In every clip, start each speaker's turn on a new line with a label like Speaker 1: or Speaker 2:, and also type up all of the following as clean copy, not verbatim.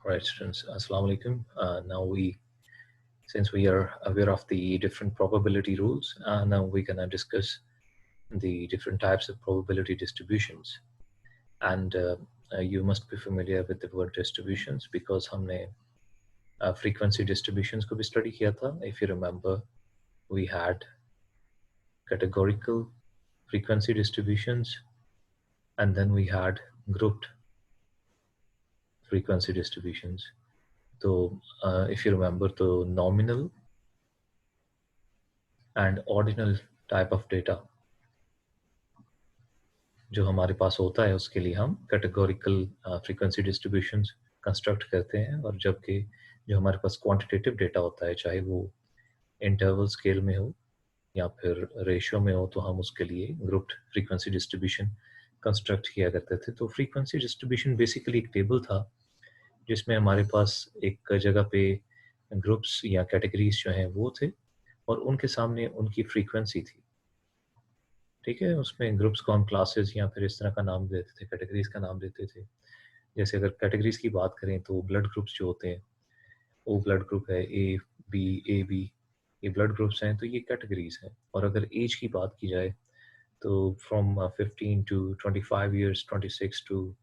Speaker 1: Right, students. Assalamu alaikum. Since we are aware of the different probability rules, now we're gonna discuss the different types of probability distributions. And you must be familiar with the word distributions because हमने frequency distributions को भी study किया था. If you remember, we had categorical frequency distributions, and then we had grouped frequency distributions. So if you remember, the nominal and ordinal type of data जो हमारे पास होता है उसके लिए हम कैटेगोरिकल फ्रीक्वेंसी डिस्ट्रीब्यूशंस कंस्ट्रक्ट करते हैं, और जबकि जो हमारे पास क्वांटिटेटिव डेटा होता है, चाहे वो इंटरवल स्केल में हो या फिर रेशियो में हो, तो हम उसके लिए ग्रुप्ड फ्रीक्वेंसी डिस्ट्रीब्यूशन कंस्ट्रक्ट किया करते थे. तो फ्रीक्वेंसी डिस्ट्रीब्यूशन बेसिकली एक टेबल था जिसमें हमारे पास एक जगह पे ग्रुप्स या कैटेगरीज जो हैं वो थे और उनके सामने उनकी फ्रीक्वेंसी थी. ठीक है, उसमें ग्रुप्स को हम क्लासेस या फिर इस तरह का नाम देते थे, कैटेगरीज का नाम देते थे. जैसे अगर कैटेगरीज की बात करें तो ब्लड ग्रुप्स जो होते हैं, ओ ब्लड ग्रुप है, ए बी, ये ब्लड ग्रुप्स हैं, तो ये कैटेगरीज हैं. और अगर एज की बात की जाए तो from 15 to 25 years, 26 to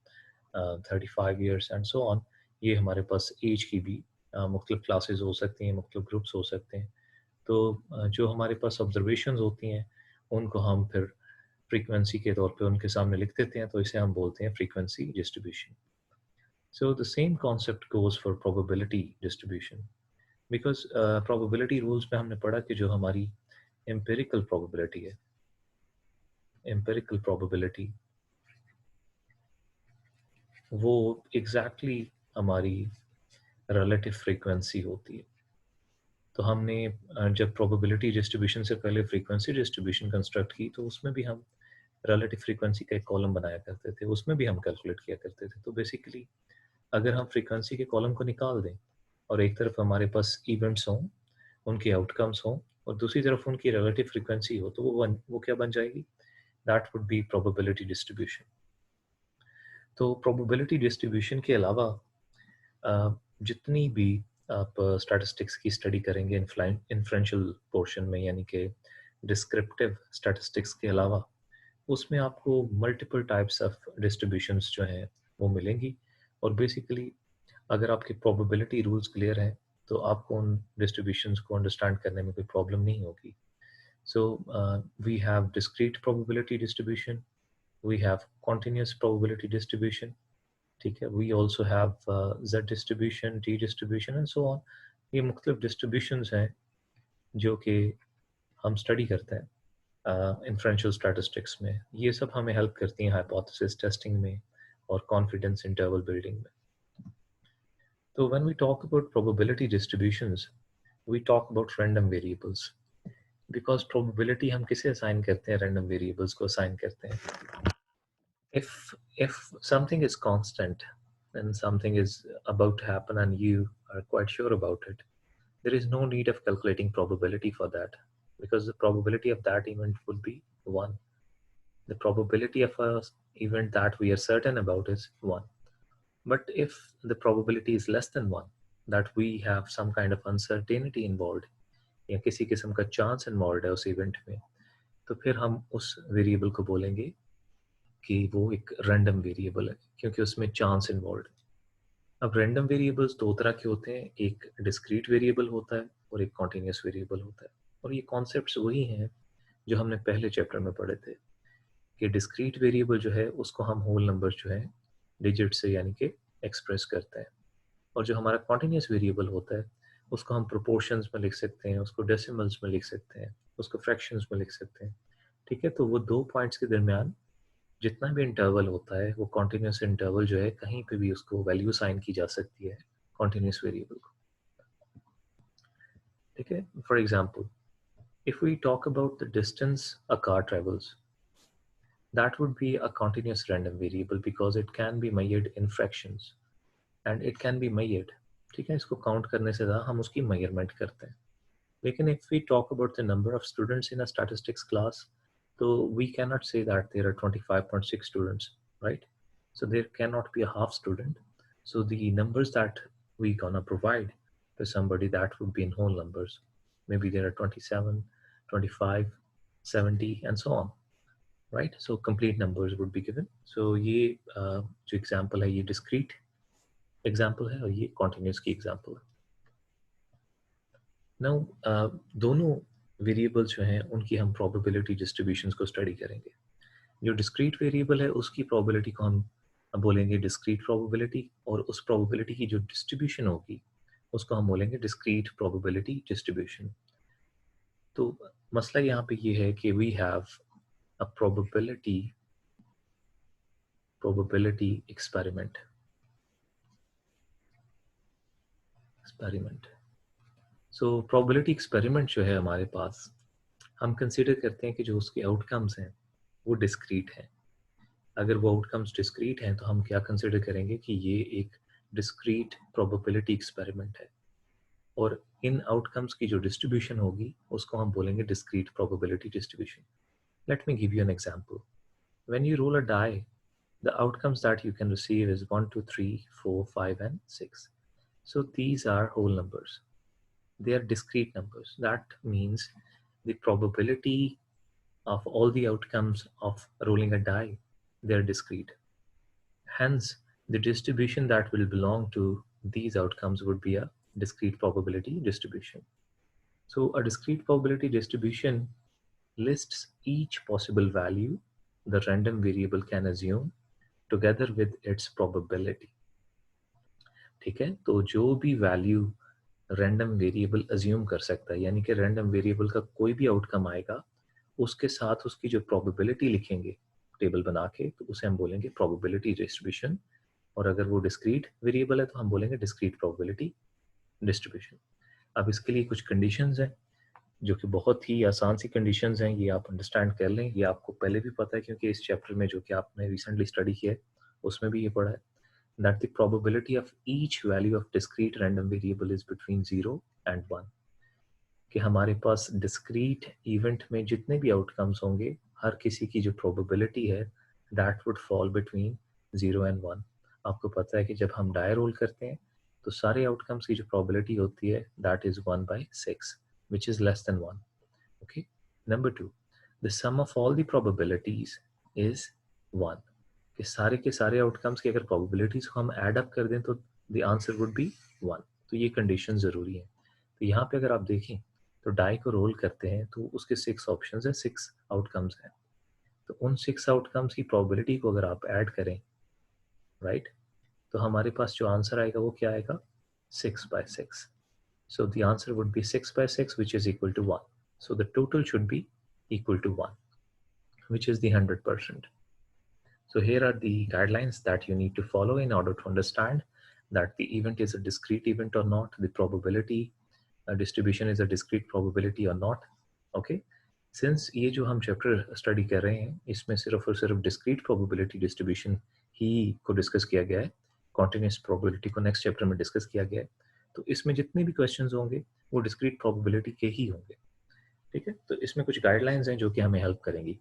Speaker 1: 35 years and so on, ये हमारे पास एज की भी मुख्तलिफ क्लासेस हो सकती हैं, मुख्तलिफ ग्रुप्स हो सकते हैं. तो जो हमारे पास ऑब्जर्वेशंस होती हैं उनको हम फिर फ्रीक्वेंसी के तौर पे उनके सामने लिख देते हैं, तो इसे हम बोलते हैं frequency distribution. So the same concept goes for probability distribution, because probability rules में हमने पढ़ा कि जो हमारी एम्पिरिकल प्रोबेबिलिटी है, एम्पिरिकल प्रोबेबिलिटी वो एग्जैक्टली हमारी रिलेटिव फ्रीक्वेंसी होती है. तो हमने जब प्रोबेबिलिटी डिस्ट्रीब्यूशन से पहले फ्रीक्वेंसी डिस्ट्रीब्यूशन कंस्ट्रक्ट की, तो उसमें भी हम रिलेटिव फ्रीक्वेंसी का एक कॉलम बनाया करते थे, उसमें भी हम कैलकुलेट किया करते थे. तो बेसिकली अगर हम फ्रीक्वेंसी के कॉलम को निकाल दें और एक तरफ हमारे पास इवेंट्स हों, उनके आउटकम्स हों, और दूसरी तरफ उनकी रिलेटिव फ्रीक्वेंसी हो, तो वो क्या बन जाएगी? That would B probability distribution. तो प्रोबेबिलिटी डिस्ट्रीब्यूशन के अलावा जितनी भी आप स्टैटिस्टिक्स की स्टडी करेंगे इन्फ्रेंशियल पोर्शन में, यानी कि डिस्क्रिप्टिव स्टैटिस्टिक्स के अलावा, उसमें आपको मल्टीपल टाइप्स ऑफ डिस्ट्रीब्यूशंस जो हैं वो मिलेंगी. और बेसिकली अगर आपके प्रोबेबिलिटी रूल्स क्लियर हैं तो आपको उन डिस्ट्रीब्यूशंस को अंडरस्टैंड करने में कोई प्रॉब्लम नहीं होगी. So we have discrete probability distribution, we have continuous probability distribution, ठीक है, we also have Z distribution, T distribution and so on. ये मुख्तलिफ डिस्ट्रीब्यूशंस हैं जो कि हम स्टडी करते हैं इन्फ्रेंशियल स्टैटिस्टिक्स में. ये सब हमें हेल्प करती हैं हाइपोथेसिस टेस्टिंग में और कॉन्फिडेंस इंटरवल बिल्डिंग में. So when we talk about probability distributions, we talk about random variables, because probability हम किसे assign करते हैं? random variables को assign करते हैं. If something is constant and something is about to happen and you are quite sure about it, there is no need of calculating probability for that, because the probability of that event would be 1. The probability of a event that we are certain about is 1. But if the probability is less than 1, that we have some kind of uncertainty involved, या किसी किस्म का chance involve है उस event में, तो फिर हम उस वेरिएबल को बोलेंगे कि वो एक रैंडम वेरिएबल है, क्योंकि उसमें चांस इन्वॉल्व है. अब रैंडम वेरिएबल्स दो तरह के होते हैं, एक डिस्क्रीट वेरिएबल होता है और एक कॉन्टिन्यूस वेरिएबल होता है. और ये कॉन्सेप्ट्स वही हैं जो हमने पहले चैप्टर में पढ़े थे, कि डिस्क्रीट वेरिएबल जो है उसको हम होल नंबर जो है डिजिट से यानी कि एक्सप्रेस करते हैं, और जो हमारा कॉन्टिन्यूस वेरिएबल होता है उसको हम प्रोपोर्शंस में लिख सकते हैं, उसको डेसिमल्स में लिख सकते हैं, उसको फ्रैक्शंस में लिख सकते हैं. ठीक है, तो वो दो पॉइंट्स के दरमियान जितना भी इंटरवल होता है, वो कॉन्टिन्यूस इंटरवल जो है, कहीं पे भी उसको वैल्यू साइन की जा सकती है कॉन्टिन्यूस वेरिएबल को. ठीक है, for example if we talk about the distance a car travels, that would be a continuous random variable because it can be measured in fractions and it can be measured. ठीक है, इसको count करने से ज़्यादा हम उसकी measurement करते हैं. लेकिन if we talk about the number of students in a statistics class, तो we cannot say that there are 25.6 students, right? So there cannot be a half student. So the numbers that we gonna provide to somebody, that would be in whole numbers. Maybe there are 27, 25, 70 and so on, right? So complete numbers would be given. So ये जो example है ये discrete example है और ये continuous की example है. Now दोनों variables जो हैं उनकी हम probability distributions को study करेंगे. जो discrete variable है उसकी probability को हम बोलेंगे discrete probability और उस probability की जो distribution होगी उसको हम बोलेंगे discrete probability distribution. तो मसला यहाँ पे ये है कि we have a probability experiment. So probability experiment जो है हमारे पास, हम कंसिडर करते हैं कि जो उसके आउटकम्स हैं वो डिस्क्रीट हैं. अगर वो आउटकम्स डिस्क्रीट हैं तो हम क्या कंसिडर करेंगे कि ये एक डिस्क्रीट प्रोबेबिलिटी एक्सपेरिमेंट है और इन आउटकम्स की जो डिस्ट्रीब्यूशन होगी उसको हम बोलेंगे discrete probability distribution. Let me give you an example. When you roll a die, the outcomes that you can receive is 1, 2, 3, 4, 5 and 6. So these are whole numbers. They are discrete numbers. That means the probability of all the outcomes of rolling a die, they are discrete. Hence, the distribution that will belong to these outcomes would be a discrete probability distribution. So a discrete probability distribution lists each possible value the random variable can assume together with its probability. ठीक है, तो जो भी value random variable assume कर सकता है, यानी कि रैंडम वेरिएबल का कोई भी आउटकम आएगा उसके साथ उसकी जो प्रोबेबिलिटी लिखेंगे टेबल बना के, तो उसे हम बोलेंगे प्रोबेबिलिटी डिस्ट्रीब्यूशन. और अगर वो डिस्क्रीट वेरिएबल है तो हम बोलेंगे डिस्क्रीट प्रोबेबिलिटी डिस्ट्रीब्यूशन. अब इसके लिए कुछ कंडीशंस हैं जो कि बहुत ही आसान सी कंडीशंस हैं, ये आप अंडरस्टैंड कर लें. ये आपको पहले भी पता है क्योंकि इस चैप्टर में जो कि आपने रिसेंटली स्टडी किया है उसमें भी ये पढ़ा है. That the probability of each value of discrete random variable is between 0 and 1. कि हमारे पास discrete event में जितने भी outcomes होंगे हर किसी की जो probability है that would fall between 0 and 1. आपको पता है कि जब हम die roll करते हैं तो सारे outcomes की जो probability होती है that is 1 by 6 which is less than 1. Okay. Number 2, the sum of all the probabilities is 1. कि सारे के सारे आउटकम्स की अगर प्रोबेबिलिटीज को हम ऐड अप कर दें तो द आंसर वुड बी 1. तो ये कंडीशन ज़रूरी है. तो यहाँ पे अगर आप देखें तो डाई को रोल करते हैं तो उसके 6 ऑप्शंस हैं, 6 आउटकम्स हैं. तो उन 6 आउटकम्स की प्रोबेबिलिटी को अगर आप ऐड करें, राइट, तो हमारे पास जो आंसर आएगा वो क्या आएगा, 6 by 6. So the answer would be 6 by 6 which is equal to 1. So the total should be equal to 1, which is the 100%. So here are the guidelines that you need to follow in order to understand that the event is a discrete event or not, the probability distribution is a discrete probability or not. Okay. Since ये जो हम chapter study कर रहे हैं इसमें सिर्फ और सिर्फ discrete probability distribution ही को डिस्कस किया गया है, continuous probability को नेक्स्ट चैप्टर में डिस्कस किया गया है, तो इसमें जितने भी क्वेश्चंस होंगे वो discrete probability के ही होंगे. ठीक है, तो इसमें कुछ गाइडलाइंस हैं जो कि हमें हेल्प करेंगी.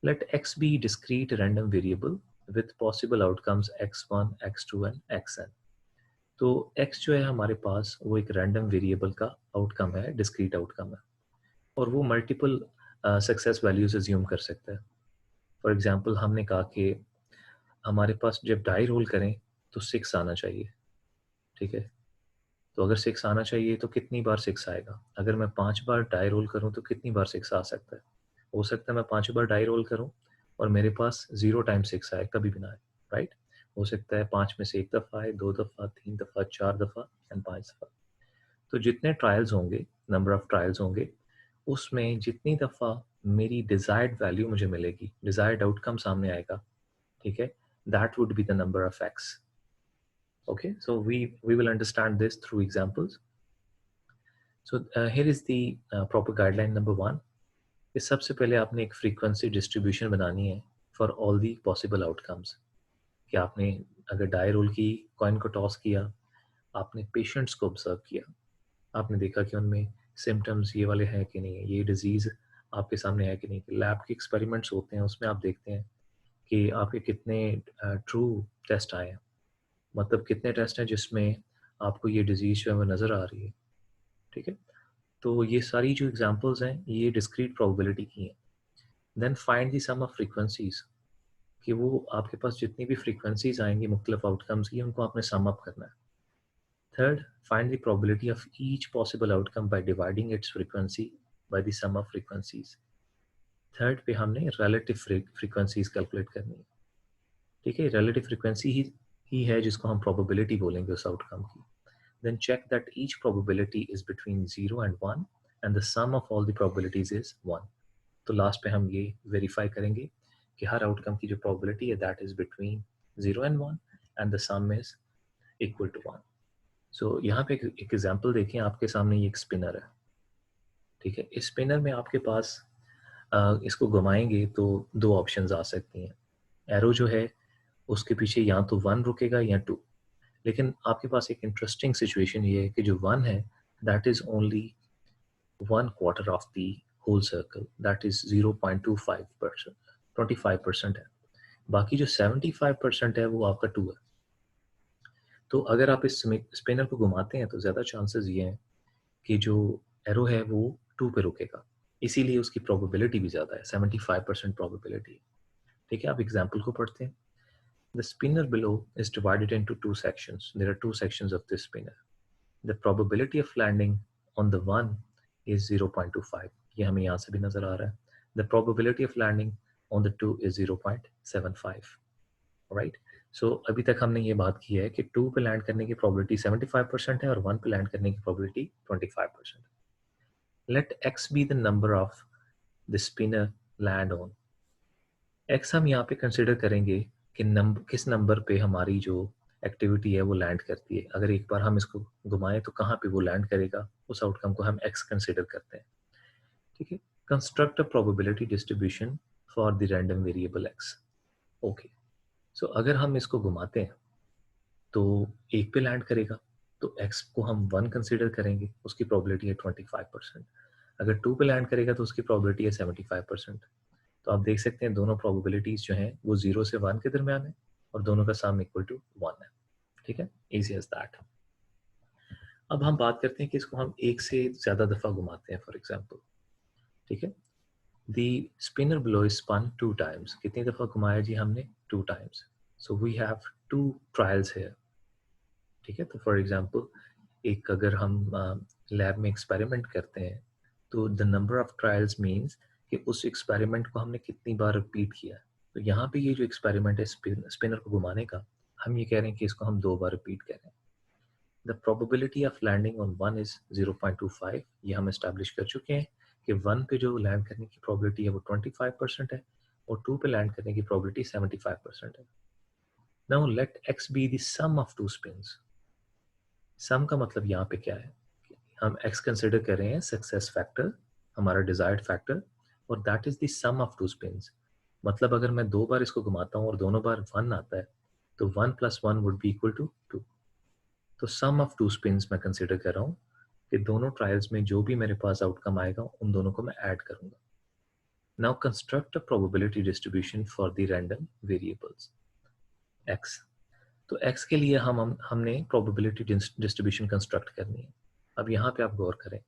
Speaker 1: Let x be discrete random variable with possible outcomes x1, x2 and xn. तो x जो है हमारे पास वो एक रैंडम वेरिएबल का आउटकम है, डिस्क्रीट आउटकम है, और वो मल्टीपल सक्सेस वैल्यूज अज्यूम कर सकता है. फॉर एग्जांपल हमने कहा कि हमारे पास जब डाई रोल करें तो 6 आना चाहिए. ठीक है, तो अगर 6 आना चाहिए तो कितनी बार 6 आएगा. अगर मैं 5 बार डाई रोल करूं तो कितनी बार 6 आ सकता है. हो सकता है मैं 5 बार डाई रोल करूं और मेरे पास 0 टाइम 6 आए, कभी भी ना आए, राइट. हो सकता है 5 में से 1 दफ़ा आए, 2 दफ़ा, 3 दफ़ा, 4 दफ़ा एंड 5 दफ़ा. तो जितने ट्रायल्स होंगे, नंबर ऑफ ट्रायल्स होंगे, उसमें जितनी दफ़ा मेरी डिज़ायर्ड वैल्यू मुझे मिलेगी, डिज़ायर्ड आउटकम सामने आएगा, ठीक है, that would be the number of x. Okay, so we will understand this through examples. So here is the proper guideline number 1. कि सबसे पहले आपने एक फ्रीक्वेंसी डिस्ट्रीब्यूशन बनानी है for all the possible outcomes. कि आपने अगर डाई रोल की, कॉइन को टॉस किया, आपने पेशेंट्स को ऑब्जर्व किया, आपने देखा कि उनमें सिम्टम्स ये वाले हैं कि नहीं, ये डिजीज़ आपके सामने है कि नहीं. लैब के एक्सपेरिमेंट्स होते हैं उसमें आप देखते हैं कि आपके कितने ट्रू टेस्ट आए हैं. मतलब कितने टेस्ट हैं जिसमें आपको ये डिजीज़ जो है वो नज़र आ रही है, ठीक है? तो ये सारी जो एग्जांपल्स हैं ये डिस्क्रीट प्रोबेबिलिटी की हैं। Then find the sum of frequencies, कि वो आपके पास जितनी भी फ्रीक्वेंसीज़ आएँगी मुख्तलिफ आउटकम्स की, उनको आपने सम अप करना है। Third, find the probability of each possible outcome by dividing its frequency by the sum of frequencies. Third पे हमने रिलेटिव फ्रीक्वेंसीज़ कैलकुलेट करनी है, ठीक है? रिलेटिव फ्रीक्वेंसी ही है जिसको हम प्रोबेबिलिटी बोलेंगे उस आउटकम की। Then check that each probability is between 0 and 1 and the sum of all the probabilities is 1. तो लास्ट पे हम ये वेरीफाई करेंगे कि हर आउटकम की जो प्रोबेबिलिटी है that is between 0 and 1 and the sum is equal to 1. So यहाँ पे एक एग्जांपल देखिए, आपके सामने ये एक स्पिनर है, ठीक है? इस स्पिनर में आपके पास इसको घुमाएंगे तो दो ऑप्शंस आ सकती हैं. एरो जो है उसके पीछे या तो 1 रुकेगा या 2, लेकिन आपके पास एक इंटरेस्टिंग सिचुएशन ये है कि जो 1 है that is only 1/4 of the whole circle, that is 0.25%, 25% है. बाकी जो 75% है वो आपका 2 है. तो अगर आप इस स्पिनर को घुमाते हैं तो ज़्यादा चांसेस ये हैं कि जो एरो है वो 2 पे रुकेगा, इसीलिए उसकी प्रोबेबिलिटी भी ज़्यादा है, 75% प्रोबेबिलिटी. ठीक है, आप एग्जाम्पल को पढ़ते हैं. The spinner below is divided into two sections. There are two sections of this spinner. The probability of landing on the one is 0.25. ये हमें यहाँ से भी नजर आ रहा है. The probability of landing on the two is 0.75. Right? So अभी तक हमने ये बात की है कि 2 पे लैंड करने की probability 75% है और 1 पे लैंड करने की probability 25%. Let x be the number of the spinner land on. x हम यहाँ पे कंसिडर करेंगे कि किस नंबर पे हमारी जो एक्टिविटी है वो लैंड करती है. अगर एक बार हम इसको घुमाएं तो कहाँ पे वो लैंड करेगा, उस आउटकम को हम x कंसिडर करते हैं. ठीक है, construct a probability distribution for the random variable x. Okay, so अगर हम इसको घुमाते हैं तो एक पे लैंड करेगा, तो x को हम 1 कंसिडर करेंगे, उसकी प्रोबेबिलिटी है 25%. अगर 2 पे लैंड करेगा तो उसकी प्रोबेबिलिटी है 75%. तो आप देख सकते हैं दोनों प्रोबेबिलिटीज जो हैं वो 0 से 1 के दरमियान है और दोनों का सम इक्वल टू 1 है. ठीक है, इजी एज दैट. अब हम बात करते हैं कि इसको हम एक से ज़्यादा दफ़ा घुमाते हैं. फॉर एग्जांपल, ठीक है, the spinner below is spun 2 times. कितनी दफ़ा घुमाया जी हमने? 2 times. So we have 2 trials here. ठीक है, तो फॉर एग्जांपल एक अगर हम लैब में एक्सपेरिमेंट करते हैं तो the number of trials means कि उस एक्सपेरिमेंट को हमने कितनी बार रिपीट किया है. तो यहाँ पे ये जो एक्सपेरिमेंट है स्पिनर को घुमाने का, हम ये कह रहे हैं कि इसको हम 2 बार रिपीट कर रहे हैं. The probability of landing on 1 is 0.25. ये हम एस्टैब्लिश कर चुके हैं कि 1 पे जो लैंड करने की प्रोबेबिलिटी है वो 25% है और 2 पे लैंड करने की प्रोबेबिलिटी 75% है. Now let x be the sum of 2 spins. Sum का मतलब यहाँ पे क्या है, हम x कंसिडर कर रहे हैं सक्सेस फैक्टर, हमारा डिजायर्ड फैक्टर, और that is the sum of 2 spins. मतलब अगर मैं 2 बार इसको घुमाता हूँ और दोनों बार 1 आता है तो 1 + 1 वुड बी इक्वल टू 2. तो सम ऑफ 2 स्पिन्स मैं कंसिडर कर रहा हूँ कि दोनों ट्रायल्स में जो भी मेरे पास आउटकम आएगा उन दोनों को मैं ऐड करूंगा. Now construct a probability distribution for the random variables x. तो x के लिए हमने प्रोबेबिलिटी डिस्ट्रीब्यूशन कंस्ट्रक्ट करनी है. अब यहाँ पे आप गौर करें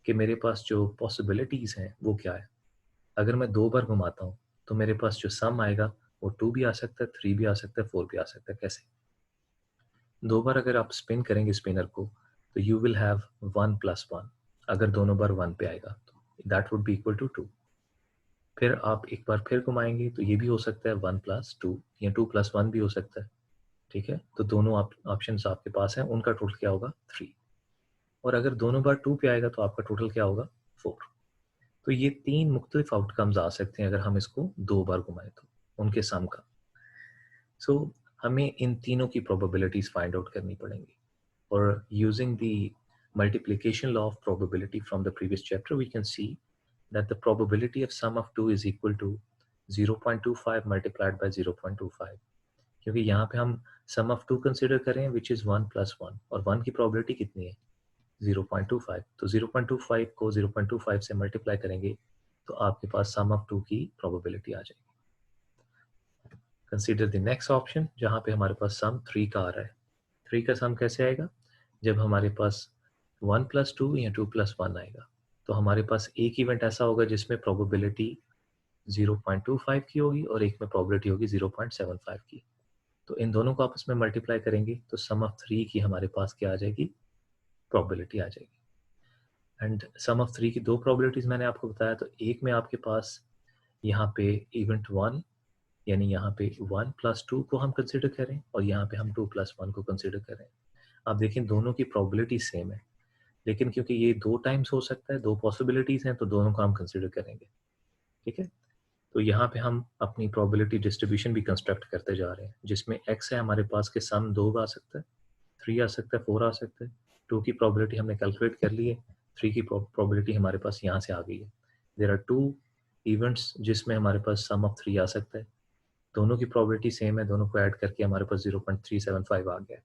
Speaker 1: कि मेरे पास जो पॉसिबिलिटीज हैं वो क्या है. अगर मैं 2 बार घुमाता हूँ तो मेरे पास जो सम आएगा वो 2 भी आ सकता है, 3 भी आ सकता है, 4 भी आ सकता है. कैसे? 2 बार अगर आप स्पिन करेंगे स्पिनर को तो यू विल हैव 1 + 1. अगर दोनों बार 1 पे आएगा तो that would be equal to 2. फिर आप एक बार फिर घुमाएंगे तो ये भी हो सकता है 1 + 2 या 2 + 1 भी हो सकता है. ठीक है, तो दोनों ऑप्शंस आपके पास हैं, उनका टोटल क्या होगा? 3. और अगर दोनों बार 2 पे आएगा तो आपका टोटल क्या होगा? 4. तो ये 3 मुख्तलिफ आउटकम्स आ सकते हैं अगर हम इसको 2 बार घुमाएं तो उनके सम का. सो हमें इन तीनों की प्रोबेबिलिटीज फाइंड आउट करनी पड़ेंगी. और using the multiplication law of probability from the previous chapter, we can see that the probability of sum of 2 is equal to 0.25 multiplied by 0.25. क्योंकि यहाँ पे हम सम ऑफ 2 कंसिडर करें विच इज़ 1 + 1 और 1 की प्रोबेबिलिटी कितनी है? 0.25. तो 0.25 को 0.25 से मल्टीप्लाई करेंगे तो आपके पास सम ऑफ 2 की प्रोबेबिलिटी आ जाएगी. कंसीडर द नेक्स्ट ऑप्शन जहाँ पे हमारे पास सम 3 का आ रहा है. 3 का सम कैसे आएगा? जब हमारे पास 1 + 2 या 2 + 1 आएगा, तो हमारे पास एक इवेंट ऐसा होगा जिसमें प्रोबेबिलिटी 0.25 की होगी और एक में प्रोबेबिलिटी होगी 0.75 की। तो इन दोनों को आपस में मल्टीप्लाई करेंगे तो सम ऑफ 3 की हमारे पास क्या आ जाएगी? प्रोबेबिलिटी आ जाएगी। एंड सम ऑफ 3 की 2 प्रोबेबिलिटीज़ मैंने आपको बताया, तो एक में आपके पास यहाँ पे इवेंट 1 यानी यहाँ पे 1 + 2 को हम कंसीडर करें और यहाँ पे हम 2 + 1 को कंसीडर करें। आप देखें दोनों की प्रोबेबिलिटी सेम है, लेकिन क्योंकि ये 2 टाइम्स हो सकता है, 2 पॉसिबिलिटीज़ हैं, तो दोनों को हम कंसीडर करेंगे। ठीक है? तो यहाँ पे हम अपनी प्रोबेबिलिटी डिस्ट्रीब्यूशन भी कंस्ट्रक्ट करते जा रहे हैं, जिसमें x है हमारे पास के सम 2 आ सकता है, 3 आ सकता है, 4 आ सकता है, 2 की प्रोबेबिलिटी हमने कैलकुलेट कर ली है, 3 की प्रोबेबिलिटी हमारे पास यहाँ से आ गई है। देयर आर 2 इवेंट्स जिसमें हमारे पास सम ऑफ 3 आ सकता है, दोनों की प्रोबेबिलिटी सेम है, दोनों को ऐड करके हमारे पास 0.375 आ गया है।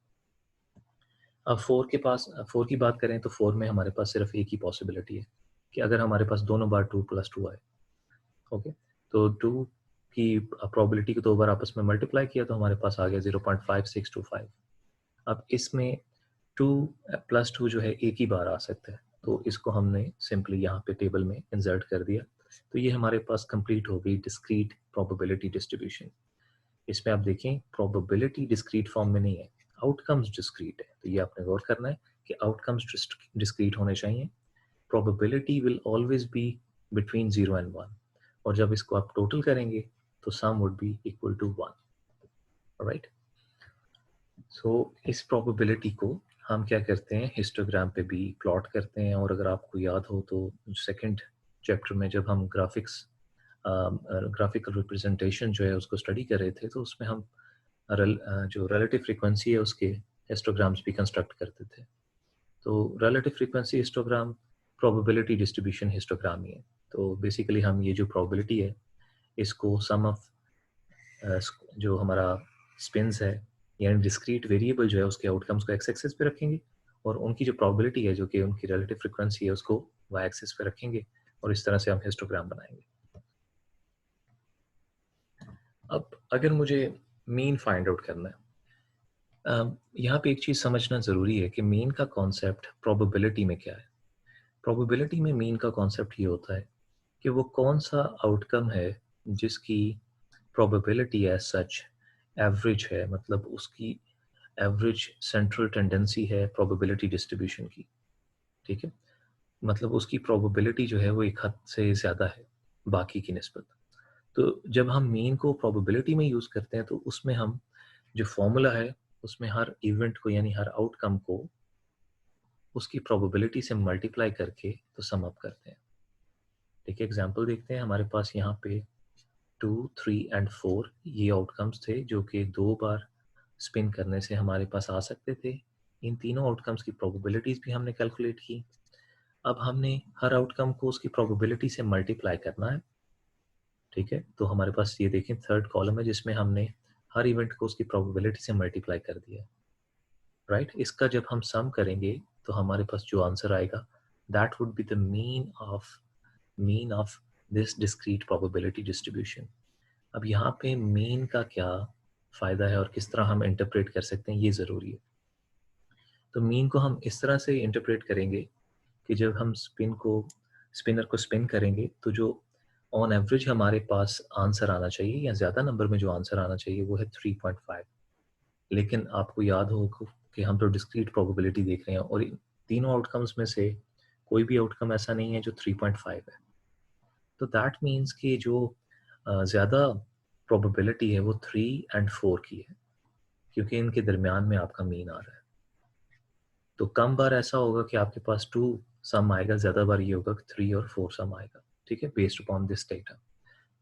Speaker 1: अब 4 की बात करें तो 4 में हमारे पास सिर्फ एक ही पॉसिबिलिटी है कि अगर हमारे पास दोनों बार 2 + 2 आए, ओके, तो 2 की प्रोबेबिलिटी को 2 बार आपस में मल्टीप्लाई किया तो हमारे पास आ गया 0.5625। अब इसमें 2 + 2 जो है एक ही बार आ सकता है, तो इसको हमने सिंपली यहाँ पे टेबल में इंसर्ट कर दिया, तो ये हमारे पास कंप्लीट हो गई डिस्क्रीट प्रोबेबिलिटी डिस्ट्रीब्यूशन। इसमें आप देखें प्रोबेबिलिटी डिस्क्रीट फॉर्म में नहीं है, आउटकम्स डिस्क्रीट है, तो ये आपने गौर करना है कि आउटकम्स डिस्क्रीट होने चाहिए। Probability will always be between 0 and 1 और जब इसको आप टोटल करेंगे तो sum would be equal to 1, right. So इस प्रोबेबिलिटी को हम क्या करते हैं, हिस्टोग्राम पे भी प्लॉट करते हैं। और अगर आपको याद हो तो सेकंड चैप्टर में जब हम ग्राफिकल रिप्रेजेंटेशन जो है उसको स्टडी कर रहे थे, तो उसमें हम जो रिलेटिव फ्रीक्वेंसी है उसके हिस्टोग्राम्स भी कंस्ट्रक्ट करते थे। तो relative frequency histogram probability distribution histogram ही है। तो बेसिकली हम ये जो प्रोबेबिलिटी है इसको सम ऑफ जो हमारा स्पिन्स है यानी डिस्क्रीट वेरिएबल जो है उसके आउटकम्स को एक्स एक्सिस पे रखेंगे और उनकी जो प्रोबेबिलिटी है जो कि उनकी रिलेटिव फ्रीक्वेंसी है उसको वाई एक्सिस पे रखेंगे और इस तरह से हम हिस्टोग्राम बनाएंगे। अब अगर मुझे मीन फाइंड आउट करना है, यहाँ पे एक चीज़ समझना ज़रूरी है कि मीन का कॉन्सेप्ट प्रोबेबिलिटी में क्या है। प्रोबेबिलिटी में मीन का कॉन्सेप्ट ये होता है कि वो कौन सा आउटकम है जिसकी प्रोबेबिलिटी एज सच एवरेज है, मतलब उसकी एवरेज सेंट्रल टेंडेंसी है प्रोबेबिलिटी डिस्ट्रीब्यूशन की। ठीक है, मतलब उसकी प्रोबेबिलिटी जो है वो एक हद से ज़्यादा है बाकी की निस्बत। तो जब हम मीन को प्रोबेबिलिटी में यूज़ करते हैं तो उसमें हम जो फॉर्मूला है उसमें हर इवेंट को यानी हर आउटकम को उसकी प्रोबेबिलिटी से मल्टीप्लाई करके तो सम अप करते हैं। ठीक है, एग्जांपल देखते हैं। हमारे पास यहाँ पे 2, 3 एंड 4 ये आउटकम्स थे जो कि 2 बार स्पिन करने से हमारे पास आ सकते थे। इन तीनों आउटकम्स की प्रोबेबिलिटीज़ भी हमने कैलकुलेट की। अब हमने हर आउटकम को उसकी प्रोबेबिलिटी से मल्टीप्लाई करना है। ठीक है, तो हमारे पास ये देखें थर्ड कॉलम है जिसमें हमने हर इवेंट को उसकी प्रोबेबिलिटी से मल्टीप्लाई कर दिया, राइट। इसका जब हम सम करेंगे तो हमारे पास जो आंसर आएगा that would be the mean of this discrete probability distribution. अब यहाँ पे मीन का क्या फ़ायदा है और किस तरह हम इंटरप्रेट कर सकते हैं ये ज़रूरी है। तो मीन को हम इस तरह से इंटरप्रेट करेंगे कि जब हम स्पिनर को स्पिन करेंगे तो जो ऑन एवरेज हमारे पास आंसर आना चाहिए या ज़्यादा नंबर में जो आंसर आना चाहिए वो है 3.5। लेकिन आपको याद हो कि हम तो डिस्क्रीट प्रोबेबिलिटी देख रहे हैं और इन तीनों आउटकम्स में से कोई भी आउटकम ऐसा नहीं है जो 3.5 है। तो दैट मीन्स कि जो ज़्यादा प्रोबेबिलिटी है वो 3 एंड 4 की है क्योंकि इनके दरमियान में आपका मीन आ रहा है। तो कम बार ऐसा होगा कि आपके पास 2 सम आएगा, ज़्यादा बार ये होगा कि 3 और 4 सम आएगा। ठीक है, बेस्ड अपॉन दिस डेटा।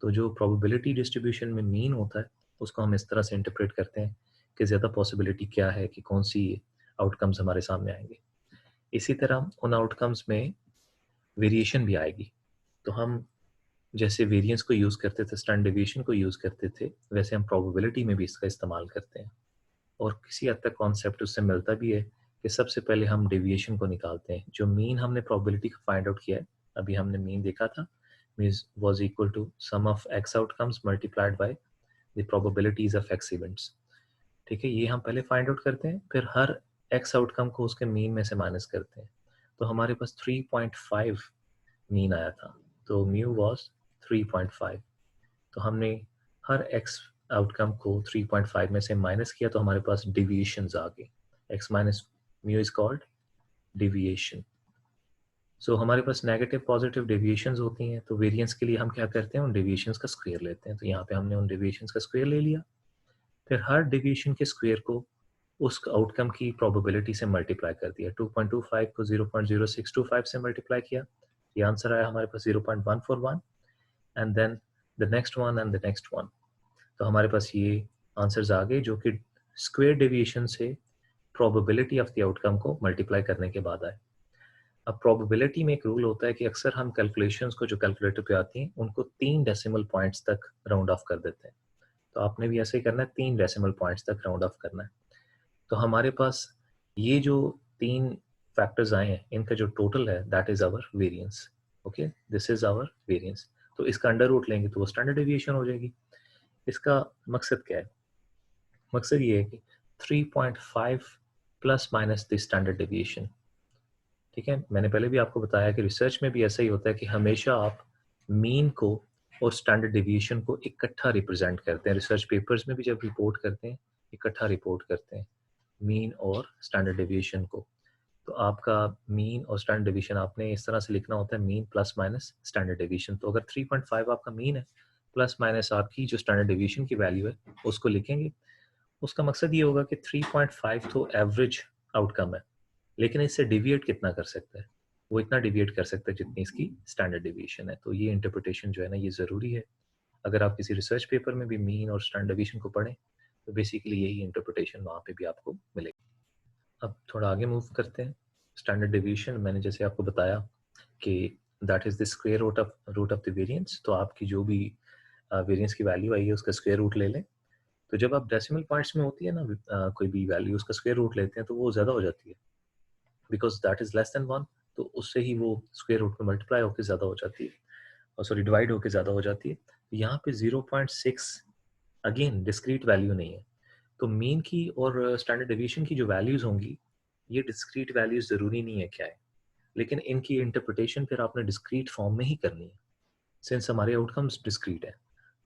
Speaker 1: तो जो प्रोबेबिलिटी डिस्ट्रीब्यूशन में मीन होता है उसको हम इस तरह से इंटरप्रेट करते हैं कि ज़्यादा पॉसिबिलिटी क्या है कि कौन सी आउटकम्स हमारे सामने आएंगे। इसी तरह उन आउटकम्स में वेरिएशन भी आएगी। तो हम जैसे वेरिएंस को यूज़ करते थे, स्टैंडर्ड डेविएशन को यूज़ करते थे, वैसे हम प्रोबेबिलिटी में भी इसका इस्तेमाल करते हैं। और किसी हद तक कॉन्सेप्ट उससे मिलता भी है कि सबसे पहले हम डेविएशन को निकालते हैं। जो मीन हमने प्रोबेबिलिटी का फाइंड आउट किया है, अभी हमने मीन देखा था, means was equal to sum of X outcomes multiplied by the probabilities of X events. ठीक है, ये हम पहले फाइंड आउट करते हैं, फिर हर x आउटकम को उसके मीन में से माइनस करते हैं। तो हमारे पास 3.5 मीन आया था, तो म्यू वाज 3.5। तो हमने हर x आउटकम को 3.5 में से माइनस किया, तो हमारे पास डिविएशंस आ गए। x minus mu is called deviation. So हमारे पास नेगेटिव पॉजिटिव डेविएशंस होती हैं, तो वेरिएंस के लिए हम क्या करते हैं, उन डेविएशंस का स्क्वायर लेते हैं। तो यहाँ पे हमने उन डेविएशंस का स्क्वायर ले लिया, फिर हर डेविएशन के स्क्वायर को उस आउटकम की प्रोबेबिलिटी से मल्टीप्लाई कर दिया। 2.25 को 0.0625 से मल्टीप्लाई किया, ये आंसर आया हमारे पास 0.141, and then the next one and the next one. तो हमारे पास ये आंसर्स आ गए जो कि स्क्वायर डेविएशन से प्रोबेबिलिटी ऑफ द आउटकम को मल्टीप्लाई करने के बाद आए। अब प्रोबेबिलिटी में एक रूल होता है कि अक्सर हम कैलकुलेशंस को जो कैलकुलेटर पे आती हैं उनको 3 डेसिमल पॉइंट्स तक राउंड ऑफ कर देते हैं। तो आपने भी ऐसे ही करना है, 3 डेसिमल पॉइंट्स तक राउंड ऑफ करना है। तो हमारे पास ये जो 3 फैक्टर्स आए हैं, इनका जो टोटल है that is our variance. Okay, this is our variance. तो इसका अंडर रूट लेंगे तो वो स्टैंडर्ड डेविएशन हो जाएगी। इसका मकसद क्या है? मकसद ये है कि 3.5 plus minus the standard deviation. ठीक है, मैंने पहले भी आपको बताया कि रिसर्च में भी ऐसा ही होता है कि हमेशा आप मीन को और स्टैंडर्ड डेविएशन को इकट्ठा रिप्रेजेंट करते हैं। रिसर्च पेपर्स में भी जब रिपोर्ट करते हैं, इकट्ठा रिपोर्ट करते हैं मीन और स्टैंडर्ड डेविएशन को। तो आपका मीन और स्टैंडर्ड डेविएशन आपने इस तरह से लिखना होता है, mean plus minus standard deviation. तो अगर 3.5 आपका मीन है, प्लस माइनस आपकी जो स्टैंडर्ड डेविएशन की वैल्यू है उसको लिखेंगे। उसका मकसद ये होगा कि 3.5 तो एवरेज आउटकम है, लेकिन इससे डिविएट कितना कर सकता है? वो इतना डिविएट कर सकता है जितनी इसकी स्टैंडर्ड डेविएशन है। तो ये इंटरप्रिटेशन जो है ना, ये ज़रूरी है। अगर आप किसी रिसर्च पेपर में भी मीन और स्टैंडर्ड डेविएशन को पढ़ें तो बेसिकली यही इंटरप्रिटेशन वहाँ पे भी आपको मिलेगी। अब थोड़ा आगे मूव करते हैं। स्टैंडर्ड डेविएशन मैंने जैसे आपको बताया कि that is the square root of the variance. तो आपकी जो भी वेरिएंस की वैल्यू आई है उसका स्क्वायर रूट ले लें। तो जब आप डेसिमल पॉइंट्स में होती है ना कोई भी वैल्यू, उसका स्क्वायर रूट लेते हैं तो वो ज़्यादा हो जाती है, because that is less than 1। तो उससे ही वो स्क्वायर रूट में मल्टीप्लाई होकर ज़्यादा हो जाती है, और सॉरी डिवाइड होकर ज़्यादा हो जाती है। तो यहाँ पे 0.6 अगेन डिस्क्रीट वैल्यू नहीं है। तो मीन की और स्टैंडर्ड डेविएशन की जो वैल्यूज़ होंगी, ये डिस्क्रीट वैल्यूज ज़रूरी नहीं है क्या है, लेकिन इनकी इंटरप्रिटेशन फिर आपने डिस्क्रीट फॉर्म में ही करनी है, सिंस हमारे आउटकम्स डिस्क्रीट है।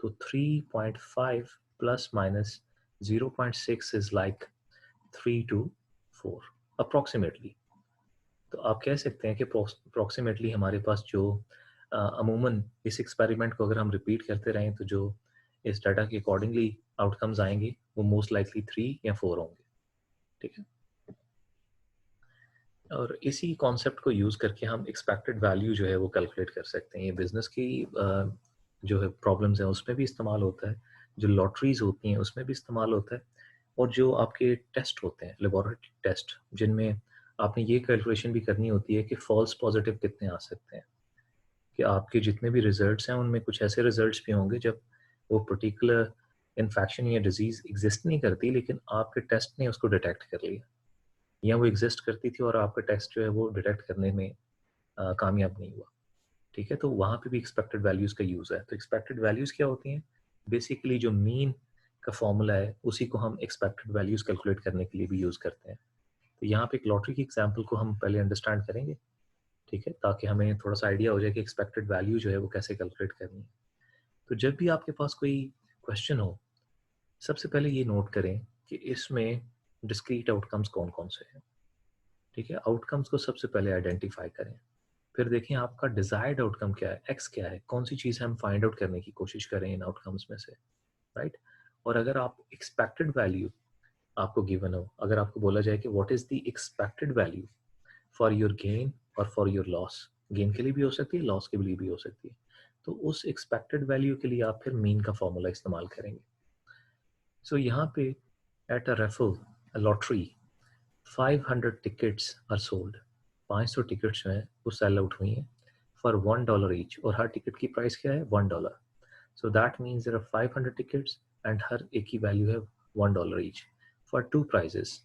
Speaker 1: तो 3.5 plus minus 0.6 is like 3 to 4 approximately. तो आप कह सकते हैं कि अप्रॉक्सीमेटली हमारे पास जो अमूमन इस एक्सपेरिमेंट को अगर हम रिपीट करते रहें तो जो इस डाटा के अकॉर्डिंगली आउटकम्स आएंगे वो मोस्ट लाइकली 3 या 4 होंगे। ठीक है, और इसी कॉन्सेप्ट को यूज़ करके हम एक्सपेक्टेड वैल्यू जो है वो कैलकुलेट कर सकते हैं। ये बिजनेस की जो है प्रॉब्लम्स हैं उसमें भी इस्तेमाल होता है, जो लॉटरीज होती हैं उसमें भी इस्तेमाल होता है, और जो आपके टेस्ट होते हैं, लेबोरेटरी टेस्ट, जिनमें आपने ये कैलकुलेशन भी करनी होती है कि फॉल्स पॉजिटिव कितने आ सकते हैं, कि आपके जितने भी रिजल्ट्स हैं उनमें कुछ ऐसे रिजल्ट्स भी होंगे जब वो पर्टिकुलर इन्फेक्शन या डिजीज़ एग्जिस्ट नहीं करती, लेकिन आपके टेस्ट ने उसको डिटेक्ट कर लिया, या वो एग्जिस्ट करती थी और आपका टेस्ट जो है वो डिटेक्ट करने में कामयाब नहीं हुआ। ठीक है, तो वहाँ पे भी एक्सपेक्टेड वैल्यूज़ का यूज़ है। तो एक्सपेक्टेड वैल्यूज़ क्या होती हैं? बेसिकली जो मीन का फॉर्मूला है उसी को हम एक्सपेक्टेड वैल्यूज़ कैलकुलेट करने के लिए भी यूज़ करते हैं। तो यहाँ पे एक लॉटरी की एग्जांपल को हम पहले अंडरस्टैंड करेंगे, ठीक है, ताकि हमें थोड़ा सा आइडिया हो जाए कि एक्सपेक्टेड वैल्यू जो है वो कैसे कैलकुलेट करनी है। तो जब भी आपके पास कोई क्वेश्चन हो, सबसे पहले ये नोट करें कि इसमें डिस्क्रीट आउटकम्स कौन-कौन से हैं। ठीक है, आउटकम्स को सबसे पहले आइडेंटिफाई करें। फिर देखें आपका डिजायर्ड आउटकम क्या है, एक्स क्या है, कौन सी चीज़ हम फाइंड आउट करने की कोशिश करें इन आउटकम्स में से, राइट। और अगर आप एक्सपेक्टेड वैल्यू आपको गिवन हो, अगर आपको बोला जाए कि what is the expected value for your gain और फॉर योर लॉस, गेन के लिए भी हो सकती है, लॉस के लिए भी हो सकती है, तो उस एक्सपेक्टेड वैल्यू के लिए आप फिर मीन का फॉर्मूला इस्तेमाल करेंगे। सो यहाँ पे at a raffle lottery 500 tickets are sold, 500 tickets जो हैं वो सेल आउट हुई हैं फॉर $1 ईच, और हर टिकट की प्राइस क्या है, $1। So that means there are 500 tickets and हर एक की वैल्यू है $1 ईच फॉर 2 प्राइजेस।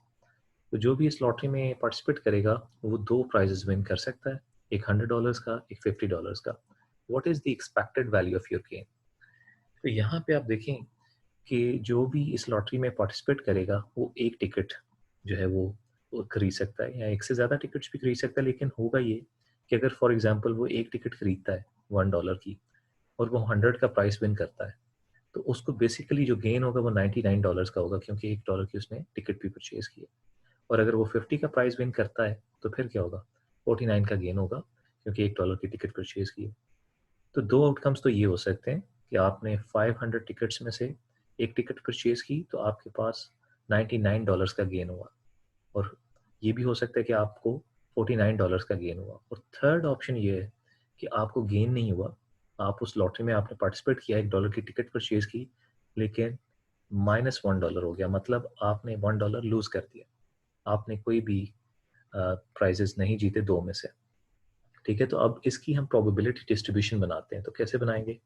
Speaker 1: तो जो भी इस लॉटरी में पार्टिसिपेट करेगा वो 2 प्राइजेस विन कर सकता है, एक $100 का, एक $50 का। What is the expected value of your game? तो यहाँ पे आप देखें कि जो भी इस लॉटरी में पार्टिसिपेट करेगा वो एक टिकट जो है वो खरीद सकता है, या एक से ज़्यादा टिकट्स भी खरीद सकता है, लेकिन होगा ये कि अगर फॉर एग्जांपल वो एक टिकट खरीदता है $1 की और वो 100 का प्राइस विन करता है, तो उसको बेसिकली जो गेन होगा वो $99 का होगा, क्योंकि $1 की उसने टिकट भी परचेज की है। और अगर वो 50 का प्राइस विन करता है तो फिर क्या होगा, 49 का गेन होगा, क्योंकि $1 की टिकट परचेज की है। तो दो आउटकम्स तो ये हो सकते हैं कि आपने 500 टिकट्स में से एक टिकट परचेज की तो आपके पास $99 का गेन हुआ, और ये भी हो सकता है कि आपको $49 का गेन हुआ। और थर्ड ऑप्शन ये है कि आपको गेन नहीं हुआ, आप उस लॉटरी में आपने पार्टिसिपेट किया, $1 की टिकट परचेज की, लेकिन -$1 हो गया, मतलब आपने $1 लूज कर दिया, आपने कोई भी प्राइजेस नहीं जीते दो में से। ठीक है, तो अब इसकी हम प्रोबेबिलिटी डिस्ट्रीब्यूशन बनाते हैं, तो कैसे बनाएंगे?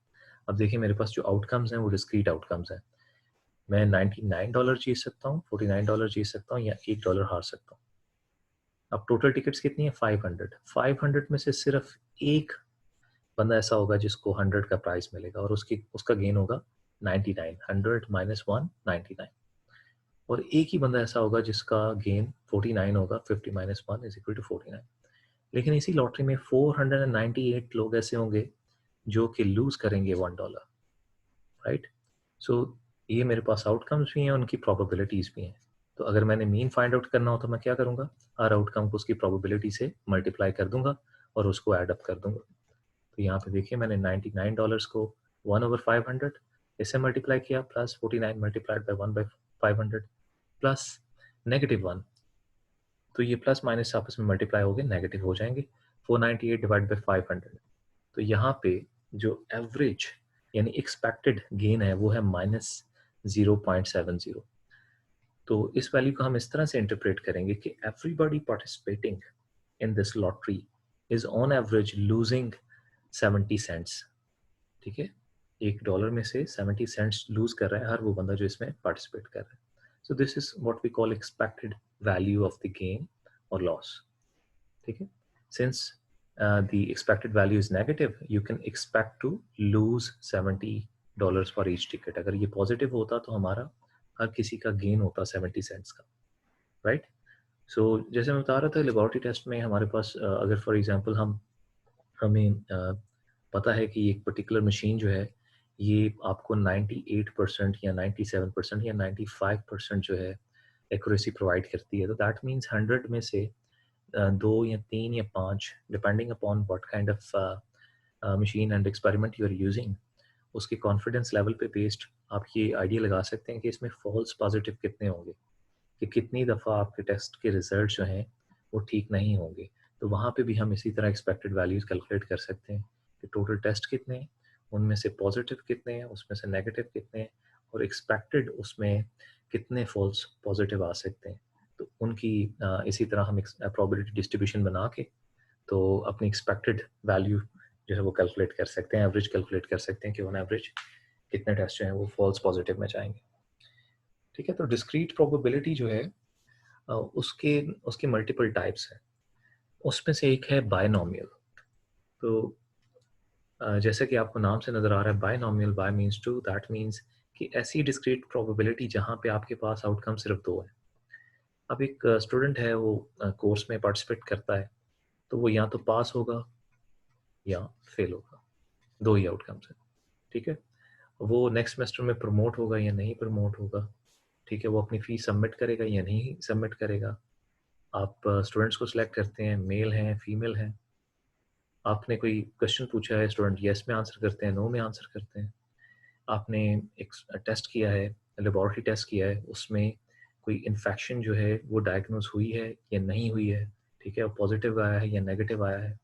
Speaker 1: अब देखिए मेरे पास जो आउटकम्स हैं वो डिस्क्रीट आउटकम्स हैं। मैं $99 जीत सकता हूँ, $49 जीत सकता हूँ, या $1 हार सकता हूँ। अब टोटल टिकट्स कितनी है? 500। 500 में से सिर्फ एक बंदा ऐसा होगा जिसको 100 का प्राइस मिलेगा, और उसका गेन होगा 99। 100 माइनस 1 99। और एक ही बंदा ऐसा होगा जिसका गेन 49 होगा। 50 माइनस 1 इज इक्वल टू 49। लेकिन इसी लॉटरी में 498 लोग ऐसे होंगे जो कि लूज करेंगे $1, राइट? सो ये मेरे पास आउटकम्स भी हैं, उनकी प्रोबेबिलिटीज भी हैं। तो अगर मैंने मीन फाइंड आउट करना हो तो मैं क्या करूंगा? हर आउटकम को उसकी प्रोबेबिलिटी से मल्टीप्लाई कर दूंगा और उसको ऐड अप कर दूंगा। तो यहाँ पे देखिए मैंने $99 को 1/500 इससे मल्टीप्लाई किया, प्लस 49 मल्टीप्लाइड बाई 1/500 प्लस -1, तो ये प्लस माइनस आपस में मल्टीप्लाई हो गए, नेगेटिव हो जाएंगे। 498 डिवाइड बाई 500, तो यहाँ पे जो एवरेज यानी एक्सपेक्टेड गेन है वो है -0.70। तो इस वैल्यू को हम इस तरह से इंटरप्रेट करेंगे कि everybody participating in this lottery is on average losing 70 cents. ठीक है, $1 में से 70 सेंट्स लूज कर रहा है हर वो बंदा जो इसमें पार्टिसिपेट कर रहा है। So this is what we call expected value of the gain और लॉस। ठीक है, since the expected value is negative, you can expect to lose $70 for each ticket। अगर ये पॉजिटिव होता तो हमारा हर किसी का गेन होता 70 सेंट्स का, राइट? सो जैसे मैं बता रहा था लेबोरेटरी टेस्ट में हमारे पास अगर फॉर एग्जांपल हमें पता है कि एक पर्टिकुलर मशीन जो है ये आपको 98% या 97% या 95% जो है एक्यूरेसी प्रोवाइड करती है, तो दैट मीन्स 100 में से 2 या 3 या 5, depending upon what kind of machine and experiment you are using, उसके कॉन्फिडेंस लेवल पे बेस्ड आप ये आइडिया लगा सकते हैं कि इसमें फॉल्स पॉजिटिव कितने होंगे, कि कितनी दफ़ा आपके टेस्ट के रिजल्ट जो हैं वो ठीक नहीं होंगे। तो वहाँ पे भी हम इसी तरह एक्सपेक्टेड वैल्यूज़ कैलकुलेट कर सकते हैं कि टोटल टेस्ट कितने हैं, उनमें से पॉजिटिव कितने हैं, उसमें से नेगेटिव कितने हैं, और एक्सपेक्टेड उसमें कितने फॉल्स पॉजिटिव आ सकते हैं। तो उनकी इसी तरह हम प्रोबेबिलिटी डिस्ट्रीब्यूशन बना के तो अपनी एक्सपेक्टेड वैल्यू जो है वो कैलकुलेट कर सकते हैं, एवरेज कैलकुलेट कर सकते हैं कि ऑन एवरेज कितने टेस्ट जो हैं वो फॉल्स पॉजिटिव में जाएंगे। ठीक है, तो डिस्क्रीट प्रोबेबिलिटी जो है उसके उसके मल्टीपल टाइप्स हैं। उसमें से एक है बायनॉमियल। तो जैसे कि आपको नाम से नज़र आ रहा है binomial, by means two, that means कि ऐसी डिस्क्रीट प्रोबेबिलिटी जहाँ पे आपके पास आउटकम सिर्फ दो है। अब एक स्टूडेंट है वो कोर्स में पार्टिसिपेट करता है, तो वो या तो पास होगा या फेल होगा, दो ही आउटकम्स हैं। ठीक है, वो नेक्स्ट सेमेस्टर में प्रमोट होगा या नहीं प्रमोट होगा। ठीक है, वो अपनी फ़ीस सबमिट करेगा या नहीं सबमिट करेगा। आप स्टूडेंट्स को सिलेक्ट करते हैं, मेल हैं, फीमेल हैं। आपने कोई क्वेश्चन पूछा है, स्टूडेंट येस में आंसर करते हैं, नो में आंसर करते हैं। आपने एक टेस्ट किया है, लेबोरेटरी टेस्ट किया है, उसमें कोई इन्फेक्शन जो है वो डायग्नोज हुई है या नहीं हुई है। ठीक है, पॉजिटिव आया है या नेगेटिव आया है।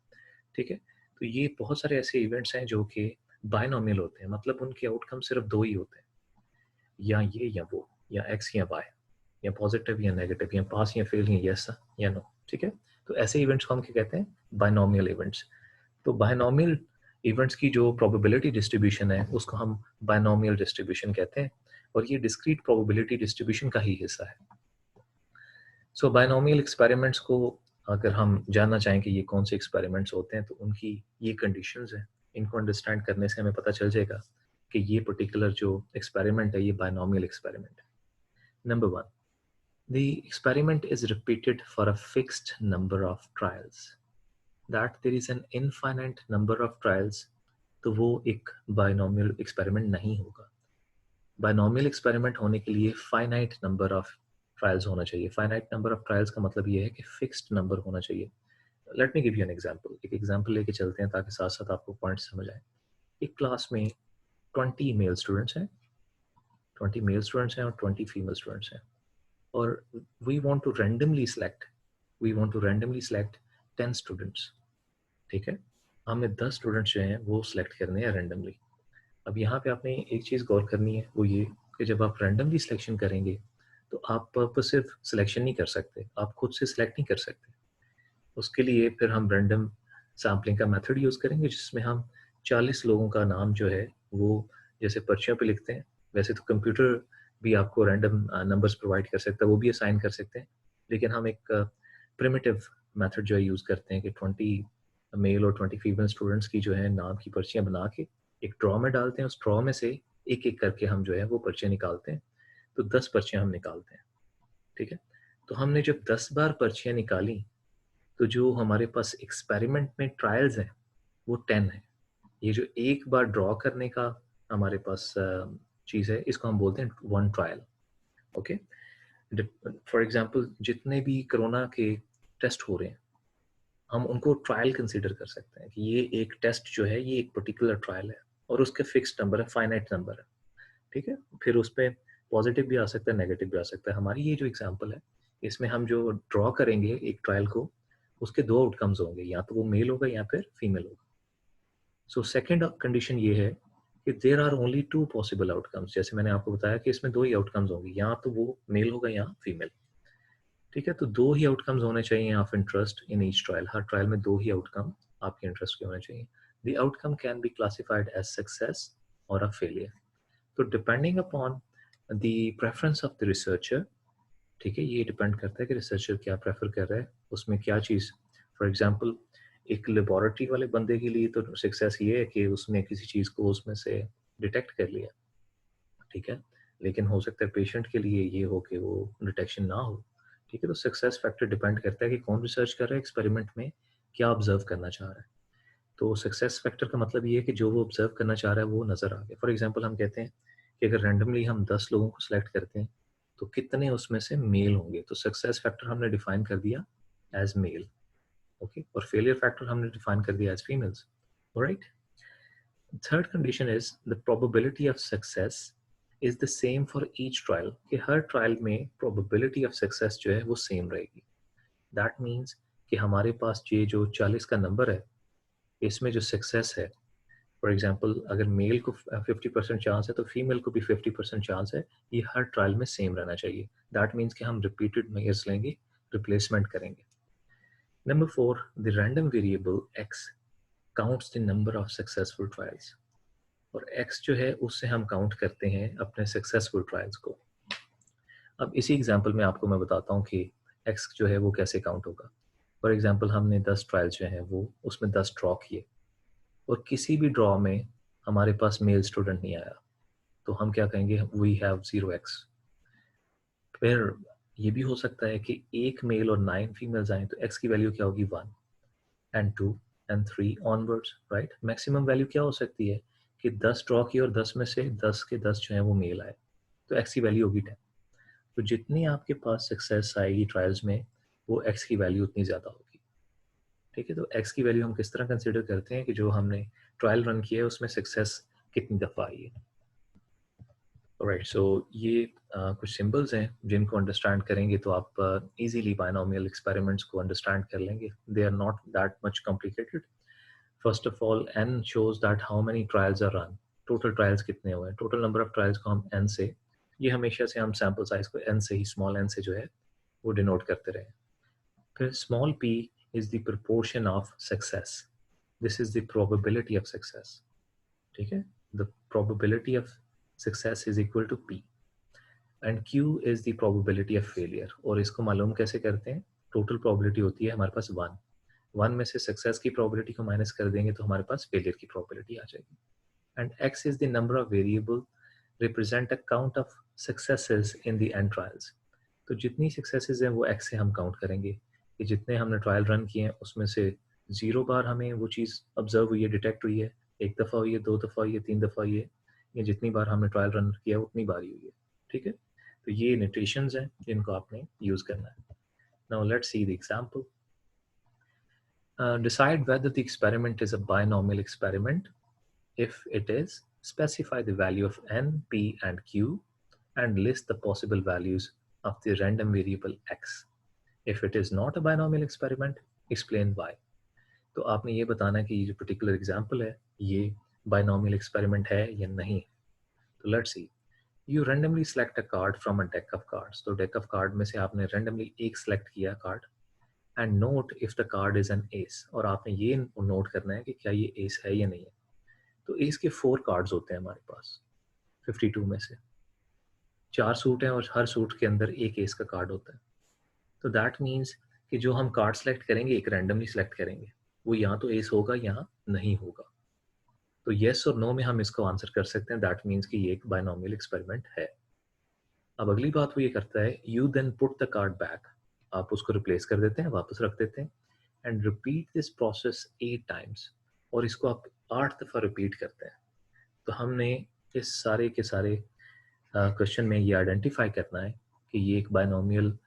Speaker 1: ठीक है, तो ये बहुत सारे ऐसे इवेंट्स हैं जो कि बायनॉमियल होते हैं, मतलब उनके आउटकम सिर्फ दो ही होते हैं, या ये या वो, या एक्स या वाई, या पॉजिटिव या नेगेटिव, या पास या फेल, या यस या नो। ठीक है, तो ऐसे इवेंट्स को हम क्या कहते हैं? Binomial events. तो बायनॉमियल इवेंट्स की जो प्रोबेबिलिटी डिस्ट्रीब्यूशन है उसको हम बायनॉमियल डिस्ट्रीब्यूशन कहते हैं, और ये डिस्क्रीट प्रोबेबिलिटी डिस्ट्रीब्यूशन का ही हिस्सा है। सो बायनॉमियल एक्सपेरिमेंट्स को अगर हम जानना चाहें कि ये कौन से एक्सपेरिमेंट्स होते हैं, तो उनकी ये कंडीशंस हैं, इनको अंडरस्टैंड करने से हमें पता चल जाएगा कि ये पर्टिकुलर जो एक्सपेरिमेंट है ये बायनॉमियल एक्सपेरिमेंट है। Number one, the experiment is repeated for a fixed number of trials, that there is an infinite number of trials, तो वो एक बायनॉमियल एक्सपेरिमेंट नहीं होगा। बायनॉमियल एक्सपेरिमेंट होने के लिए फाइनाइट नंबर ऑफ ट्रायल्स होना चाहिए। फाइनाइट नंबर ऑफ ट्रायल्स का मतलब ये है कि फिक्स्ड नंबर होना चाहिए। Late me give you an example. एक एग्जांपल लेके चलते हैं ताकि साथ साथ आपको पॉइंट समझ आए। एक क्लास में 20 मेल स्टूडेंट्स हैं, 20 मेल स्टूडेंट्स हैं और 20 फीमेल स्टूडेंट्स हैं, और we want to randomly select, we want to randomly select 10 students. ठीक है, हमें 10 स्टूडेंट्स जो हैं वो सिलेक्ट करने हैं रैंडमली। अब यहाँ पे आपने एक चीज़ गौर करनी है, वो ये कि जब आप रैंडमली सिलेक्शन करेंगे तो आप पर्पसिव सिलेक्शन नहीं कर सकते, आप खुद से सिलेक्ट नहीं कर सकते। उसके लिए फिर हम रैंडम सैम्पलिंग का मेथड यूज़ करेंगे, जिसमें हम 40 लोगों का नाम जो है वो जैसे पर्चियों पे लिखते हैं, वैसे तो कंप्यूटर भी आपको रैंडम नंबर्स प्रोवाइड कर सकता है, वो भी असाइन कर सकते हैं, लेकिन हम एक प्रिमिटिव मेथड जो है यूज़ करते हैं कि 20 मेल और 20 फीमेल स्टूडेंट्स की जो है नाम की पर्चियाँ बना के एक ड्रॉ में डालते हैं। उस ड्रॉ में से एक एक करके हम जो है वो पर्चियाँ निकालते हैं। तो 10 पर्चियाँ हम निकालते हैं। ठीक है, तो हमने जब 10 बार पर्चियाँ निकाली तो जो हमारे पास एक्सपेरिमेंट में ट्रायल्स हैं वो 10 है। ये जो एक बार ड्रॉ करने का हमारे पास चीज़ है, इसको हम बोलते हैं one trial. Okay, for example जितने भी कोरोना के टेस्ट हो रहे हैं हम उनको ट्रायल कंसीडर कर सकते हैं कि ये एक टेस्ट जो है ये एक पर्टिकुलर ट्रायल है और उसके फिक्स्ड नंबर है, फाइनाइट नंबर है। ठीक है, फिर उस पर पॉजिटिव भी आ सकता है, नेगेटिव भी आ सकता है। हमारी ये जो एग्जांपल है इसमें हम जो ड्रॉ करेंगे एक ट्रायल को, उसके दो आउटकम्स होंगे, या तो वो मेल होगा या फिर फीमेल होगा। सो सेकेंड कंडीशन ये है कि there are only two possible outcomes. जैसे मैंने आपको बताया कि इसमें दो ही आउटकम्स होंगे, या तो वो मेल होगा या फीमेल। ठीक है, तो दो ही आउटकम्स होने चाहिए of interest in each trial. हर ट्रायल में दो ही आउटकम आपके इंटरेस्ट के होने चाहिए। The outcome can be classified as success और अ फेलियर। तो depending upon the preference of the researcher, ठीक है, ये डिपेंड करता है कि रिसर्चर क्या प्रेफर कर रहा है, उसमें क्या चीज़। फॉर एग्जांपल एक लेबोरेटरी वाले बंदे के लिए तो सक्सेस ये है कि उसने किसी चीज़ को उसमें से डिटेक्ट कर लिया। ठीक है, लेकिन हो सकता है पेशेंट के लिए ये हो कि वो डिटेक्शन ना हो। ठीक है, तो सक्सेस फैक्टर डिपेंड करता है कि कौन रिसर्च कर रहा है, एक्सपेरिमेंट में क्या ऑब्जर्व करना चाह रहा है। तो सक्सेस फैक्टर का मतलब ये है कि जो वो ऑब्जर्व करना चाह रहा है वो नज़र आ गया। फॉर एग्जांपल हम कहते हैं कि अगर रैंडमली हम 10 लोगों को सिलेक्ट करते हैं तो कितने उसमें से मेल होंगे, तो सक्सेस फैक्टर हमने डिफाइन कर दिया एज मेल। ओके, और फेलियर फैक्टर हमने डिफाइन कर दिया as females. Right, third condition is the probability of success is the same for each trial, कि हर ट्रायल में प्रोबेबिलिटी ऑफ सक्सेस जो है वो सेम रहेगी। दैट मीन्स कि हमारे पास ये जो 40 का नंबर है इसमें जो सक्सेस है, फॉर एग्जांपल अगर मेल को 50% चांस है तो फीमेल को भी 50% चांस है, ये हर ट्रायल में सेम रहना चाहिए। दैट मीन्स कि हम रिपीटेड मेजर्स लेंगे, रिप्लेसमेंट करेंगे। Number 4, the random variable x counts the number of successful trials, और x जो है उससे हम काउंट करते हैं अपने सक्सेसफुल ट्रायल्स को। अब इसी एग्जांपल में आपको मैं बताता हूँ कि x जो है वो कैसे काउंट होगा। फॉर एग्जांपल हमने 10 ट्रायल्स जो हैं वो उसमें 10 ड्रॉ किए और किसी भी ड्रॉ में हमारे पास मेल स्टूडेंट नहीं आया, तो हम क्या कहेंगे, वी हैव 0x। फिर ये भी हो सकता है कि एक मेल और 9 फीमेल्स आए, तो x की वैल्यू क्या होगी, 1 and 2 and 3 onwards. Right, maximum value क्या हो सकती है कि 10 ड्रॉ की और 10 में से 10 के 10 जो है वो मेल आए, तो x की वैल्यू होगी 10। तो जितनी आपके पास सक्सेस आएगी ट्रायल्स में वो x की वैल्यू उतनी ज़्यादा होगी। ठीक है, तो x की वैल्यू हम किस तरह कंसिडर करते हैं कि जो हमने ट्रायल रन किया है उसमें सक्सेस कितनी दफ़ा आई है। राइट, सो ये कुछ सिंबल्स हैं जिनको अंडरस्टैंड करेंगे तो आप इजीली बायनोमियल एक्सपेरिमेंट्स को अंडरस्टैंड कर लेंगे। They are not that much complicated. First of all n shows that how many trials are run, total trials कितने हुए हैं, टोटल नंबर ऑफ ट्रायल्स को हम n से, ये हमेशा से हम सैम्पल साइज को n से ही, स्मॉल n से जो है वो डिनोट करते रहे। फिर small p is the proportion of success, this is the probability of success. ठीक है, the probability of success is equal to p and q is the probability of failure. और इसको मालूम कैसे करते हैं, टोटल प्रोबेबिलिटी होती है हमारे पास 1 में से सक्सेस की प्रोबेबिलिटी को माइनस कर देंगे तो हमारे पास फेलियर की प्रोबेबिलिटी आ जाएगी। and x is the number of variable represent a count of successes in the end trials. तो जितनी सक्सेसेस हैं वो x से हम काउंट करेंगे कि जितने हमने ट्रायल रन किए हैं उसमें से 0 बार हमें वो चीज़ ऑब्जर्व हुई है, डिटेक्ट हुई है, 1 दफ़ा हुई है, 2 दफ़ा हुई है, 3 दफ़ा हुई है, या जितनी बार हमने ट्रायल रन किया उतनी बार ही हुई है. ठीक है, तो ये नोटेशंस हैं जिनको आपने यूज़ करना है. Now let's see the example. Decide whether the experiment is a binomial experiment. If it is, specify the value of n, p, and q, and list the possible values of the random variable x. If it is not a binomial experiment, explain why. तो आपने ये बताना है कि ये जो particular example है ये बाइनोमियल एक्सपेरिमेंट है या नहीं. तो let's see. You randomly select a card from a deck of cards. तो डेक ऑफ कार्ड में से आपने रेंडमली एक सेलेक्ट किया card, and note if the card is an S. और आपने ये नोट करना है कि क्या ये एस है या नहीं है. तो एस के 4 कार्ड्स होते हैं हमारे पास 52 में से. 4 सूट हैं और हर सूट के अंदर एक एस का कार्ड होता है. तो दैट मीन्स कि जो हम कार्ड सेलेक्ट करेंगे एक रैंडमली सेलेक्ट करेंगे, वो यहाँ तो एस होगा यहाँ नहीं होगा. तो येस और नो में हम इसको आंसर कर सकते हैं. दैट मीन्स कि ये एक बाइनोमियल एक्सपेरिमेंट है. अब अगली बात वो ये करता है, you then put the card back. आप उसको रिप्लेस कर देते हैं, वापस रख देते हैं, and repeat this process 8 times. और इसको आप 8 दफ़ा रिपीट करते हैं. तो हमने इस सारे के सारे क्वेश्चन में ये आइडेंटिफाई करना है कि ये एक बाइनोमियल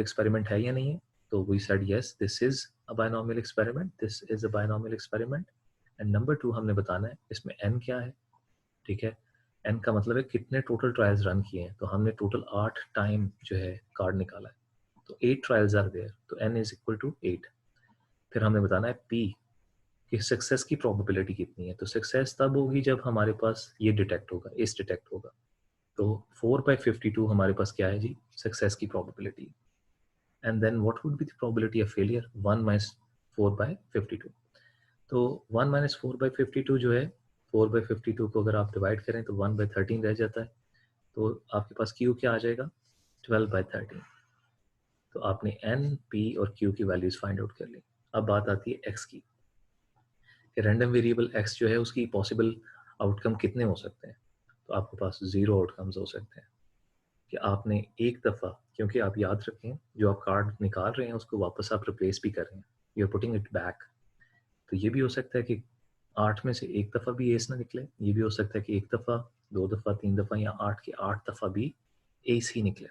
Speaker 1: एक्सपेरिमेंट है या नहीं है. तो we said yes, this is a binomial experiment, this is a binomial experiment. And number 2 हमने बताना है इसमें n क्या है. ठीक है, n का मतलब है कितने टोटल ट्रायल्स रन किए हैं. तो हमने टोटल 8 टाइम जो है कार्ड निकाला है. तो 8 ट्रायल्स आर देयर, तो n इज इक्वल टू 8. फिर हमने बताना है p कि सक्सेस की प्रोबेबिलिटी कितनी है. तो सक्सेस तब होगी जब हमारे पास ये डिटेक्ट होगा, इस डिटेक्ट होगा. तो 4/52 हमारे पास क्या है जी, सक्सेस की probability. And then what would be the probability of failure, 1-4/52. तो 1-4/52 जो है, 4/52 को अगर आप डिवाइड करें तो 1/13 रह जाता है. तो आपके पास Q क्या आ जाएगा, 12/13. तो आपने N, P और Q की वैल्यूज फाइंड आउट कर ली. अब बात आती है X की. रैंडम वेरिएबल X जो है उसकी पॉसिबल आउटकम कितने हो सकते हैं. तो आपके पास 0 आउटकम्स हो सकते हैं कि आपने एक दफ़ा, क्योंकि आप याद रखें जो आप कार्ड निकाल रहे हैं उसको वापस आप रिप्लेस भी कर रहे हैं, you are putting it back. तो ये भी हो सकता है कि 8 में से एक दफ़ा भी एस ना निकले. ये भी हो सकता है कि एक दफ़ा, 2 दफ़ा, 3 दफ़ा या 8 के 8 दफ़ा भी एस ही निकले.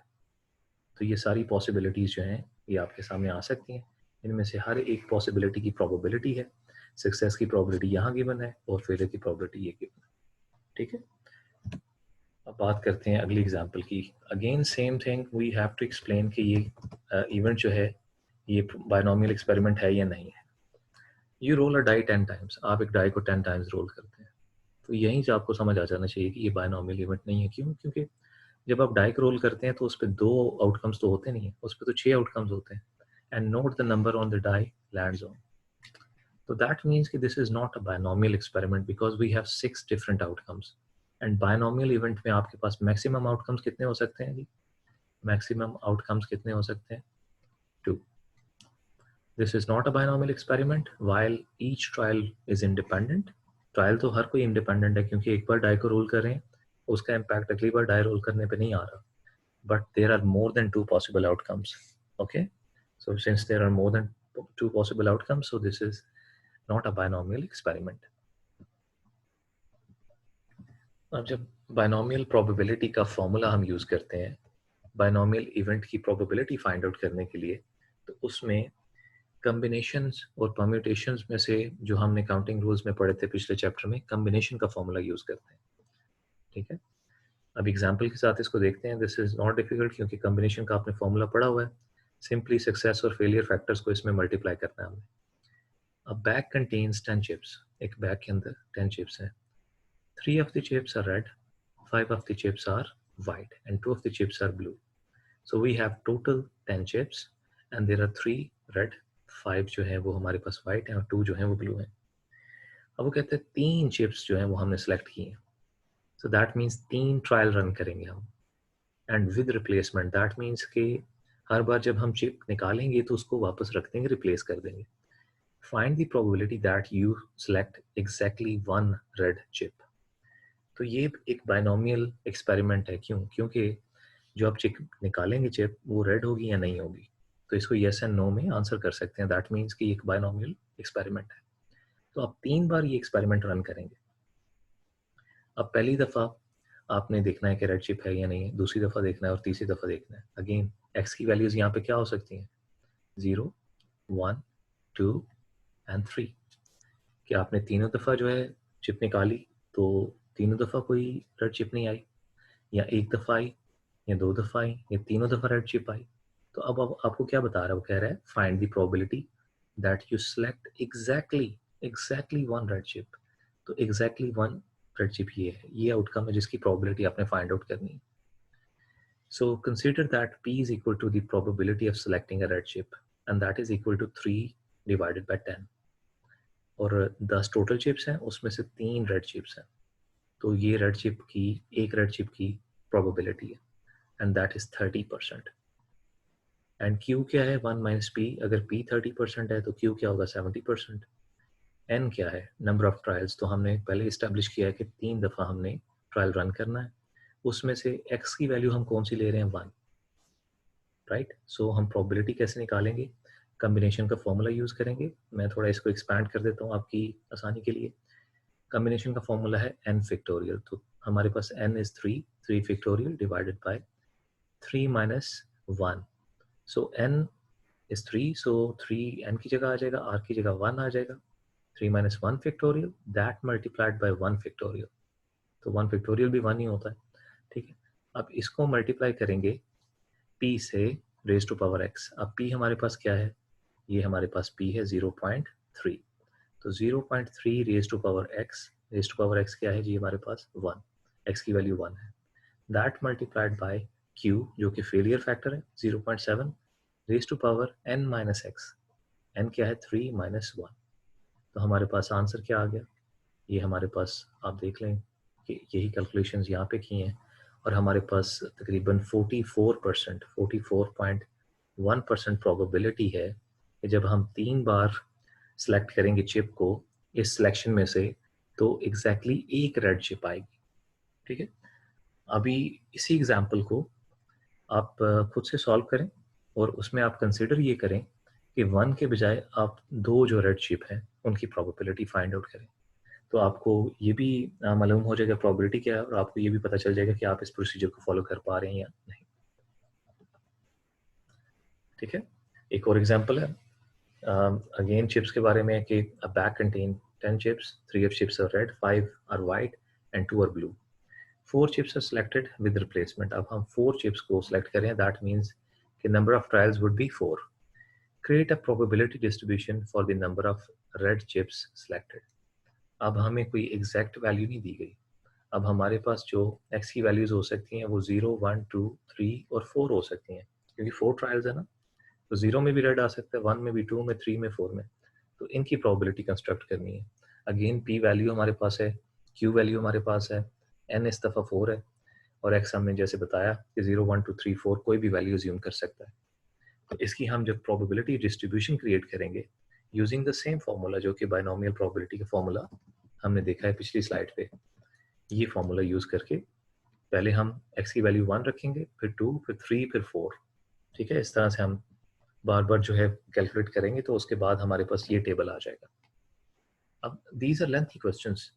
Speaker 1: तो ये सारी पॉसिबिलिटीज़ जो हैं ये आपके सामने आ सकती हैं. इनमें से हर एक पॉसिबिलिटी की प्रोबेबिलिटी है. सक्सेस की प्रोबेबिलिटी यहाँ गिवन है और फेलियर की प्रोबेबिलिटी ये गिवन है. ठीक है, अब बात करते हैं अगली एग्जांपल की. Again same thing, we have to explain कि ये इवेंट जो है ये बाइनोमियल एक्सपेरिमेंट है या नहीं है. You roll a die 10 times. आप एक डाई को 10 टाइम्स रोल करते हैं. तो यहीं से आपको समझ आ जाना चाहिए कि ये बाइनोमियल इवेंट नहीं है. क्यों? क्योंकि जब आप डाई को रोल करते हैं तो उस पर 2 आउटकम्स तो होते नहीं है, उस पर तो 6 आउटकम्स होते हैं. And note the number on the die lands on. So that means कि this is not a binomial experiment because we have 6 different outcomes. And binomial event में आपके पास maximum outcomes कितने हो सकते हैं जी? Maximum outcomes कितने हो सकते हैं? 2. This is not a binomial experiment while each trial is independent. Trial तो हर कोई independent है क्योंकि एक बार डाई को रोल कर रहे हैं, उसका impact अगली बार डाई रोल करने पे नहीं आ रहा. But there are more than 2 possible outcomes. Okay? So since there are more than 2 possible outcomes, so this is not a binomial experiment. अब जब बाइनोमियल प्रोबेबिलिटी का फॉर्मूला हम यूज़ करते हैं बाइनोमियल इवेंट की प्रोबेबिलिटी फाइंड आउट करने के लिए, तो उसमें कम्बिनेशंस और परम्यूटेशंस में से जो हमने काउंटिंग रूल्स में पढ़े थे पिछले चैप्टर में, कम्बिनेशन का फॉर्मूला यूज़ करते हैं. ठीक है, अब एग्जांपल के साथ इसको देखते हैं. दिस इज नॉट डिफिकल्ट क्योंकि कम्बिनेशन का आपने फॉर्मूला पढ़ा हुआ है. सिंपली सक्सेस और फेलियर फैक्टर्स को इसमें मल्टीप्लाई करना है हमें. अब बैग कंटेन्स 10 चिप्स. एक बैग के अंदर 10 चिप्स हैं. 3 of the chips are red, 5 of the chips are white, and 2 of the chips are blue. So we have total 10 chips, and there are 3 red, 5 जो है वो हमारे पास white हैं और 2 जो है वो blue हैं. अब वो कहते हैं 3 chips जो हैं वो हमने select की हैं. So that means 3 trial run करेंगे हम. And with replacement, that means कि हर बार जब हम chip निकालेंगे तो उसको वापस रख देंगे, replace कर देंगे. Find the probability that you select exactly one red chip. तो ये एक बाइनोमियल एक्सपेरिमेंट है। क्यों? क्योंकि जो आप चिप निकालेंगे चिप वो रेड होगी या नहीं होगी। तो इसको येस एंड नो में आंसर कर सकते हैं। दैट मीन्स कि एक बाइनोमियल एक्सपेरिमेंट है। तो आप 3 बार ये एक्सपेरिमेंट रन करेंगे। अब पहली दफ़ा आपने देखना है कि रेड चिप है या नहीं है, दूसरी दफ़ा देखना है और तीसरी दफ़ा देखना है। अगेन एक्स की वैल्यूज़ यहाँ पे क्या हो सकती हैं? 0, 1, 2 एंड 3। कि आपने तीनों दफ़ा जो है चिप निकाली तो तीनों दफ़ा कोई रेड चिप नहीं आई, या एक दफ़ा आई, या 2 दफ़ा आई, या तीनों दफ़ा रेड चिप आई। तो अब आपको क्या बता रहा है? वो कह रहा है find the probability that you select exactly one red chip. तो एग्जैक्टली वन रेड चिप ये है, ये आउटकम है जिसकी प्रोबेबिलिटी आपने फाइंड आउट करनी है। So consider that p is equal to the probability of selecting a red chip and that is equal to 3 divided by 10। और 10 टोटल चिप्स हैं, उसमें से 3 रेड चिप्स हैं। तो ये रेड चिप की, एक रेड चिप की प्रोबेबिलिटी है and that is 30%। And Q क्या है? 1 माइनस पी। अगर P 30% है तो Q क्या होगा? 70%। N क्या है? Number of trials. तो हमने पहले इस्टेब्लिश किया है कि 3 दफ़ा हमने ट्रायल रन करना है। उसमें से X की वैल्यू हम कौन सी ले रहे हैं? 1, राइट। सो हम प्रोबेबिलिटी कैसे निकालेंगे? कम्बिनेशन का फॉर्मूला यूज़ करेंगे। मैं थोड़ा इसको एक्सपैंड कर देता हूँ आपकी आसानी के लिए। कम्बिनेशन का फॉर्मूला है n फैक्टोरियल। तो हमारे पास n is 3 factorial divided by 3 minus 1। So n is 3, so 3 n की जगह आ जाएगा, r की जगह 1 आ जाएगा। 3 minus 1 factorial that multiplied by 1 factorial. तो 1 फैक्टोरियल भी 1 ही होता है, ठीक है। अब इसको मल्टीप्लाई करेंगे p से रेज टू पावर x। अब p हमारे पास क्या है? ये हमारे पास p है 0.3। तो 0.3 raise to power x, raise to power x क्या है जी? हमारे पास 1, x की वैल्यू 1 है। दैट मल्टीप्लाइड बाय q जो कि फेलियर फैक्टर है 0.7 raise to power n minus x। n क्या है? 3 माइनस 1। तो हमारे पास आंसर क्या आ गया? ये हमारे पास आप देख लें कि यही कैलकुलेशंस यहाँ पे की हैं और हमारे पास तकरीबन 44%, 44.1% प्रोबेबिलिटी है कि जब हम 3 बार सेलेक्ट करेंगे चिप को इस सिलेक्शन में से तो एग्जैक्टली एक रेड चिप आएगी, ठीक है। अभी इसी एग्जांपल को आप खुद से सॉल्व करें और उसमें आप कंसिडर ये करें कि 1 के बजाय आप 2 जो रेड चिप हैं उनकी प्रोबेबिलिटी फाइंड आउट करें। तो आपको ये भी मालूम हो जाएगा प्रोबेबिलिटी क्या है और आपको ये भी पता चल जाएगा कि आप इस प्रोसीजर को फॉलो कर पा रहे हैं या नहीं, ठीक है। एक और एग्जांपल है अगेन चिप्स के बारे में कि अ bag contain 10 chips, 3 of chips are red, 5 are white and 2 are blue. 4 chips are selected with replacement. अब हम 4 chips को select करें, that means कि number of trials would be 4. Create a probability distribution for the number of red chips selected. अब हमें कोई exact value नहीं दी गई। अब हमारे पास जो x की वैल्यूज हो सकती हैं वो 0, 1, 2, 3 और 4 हो सकती हैं, क्योंकि 4 ट्रायल्स है ना। तो 0 में भी रेड आ सकता है, 1 में भी, 2 में, 3 में, 4 में। तो इनकी प्रोबेबिलिटी कंस्ट्रक्ट करनी है। अगेन p वैल्यू हमारे पास है, q वैल्यू हमारे पास है, n इस दफ़ा 4 है और x हमने जैसे बताया कि 0, 1, 2, 3, 4 कोई भी वैल्यू अज्यूम कर सकता है। तो इसकी हम जब प्रोबेबिलिटी डिस्ट्रीब्यूशन क्रिएट करेंगे यूजिंग द सेम फार्मूला जो कि बाइनोमियल प्रोबेबिलिटी का फार्मूला हमने देखा है पिछली स्लाइड पे, ये फार्मूला यूज करके पहले हम x की वैल्यू 1 रखेंगे, फिर 2, फिर 3, फिर 4, ठीक है। इस तरह से हम बार बार जो है कैलकुलेट करेंगे तो उसके बाद हमारे पास ये टेबल आ जाएगा। अब these are lengthy questions,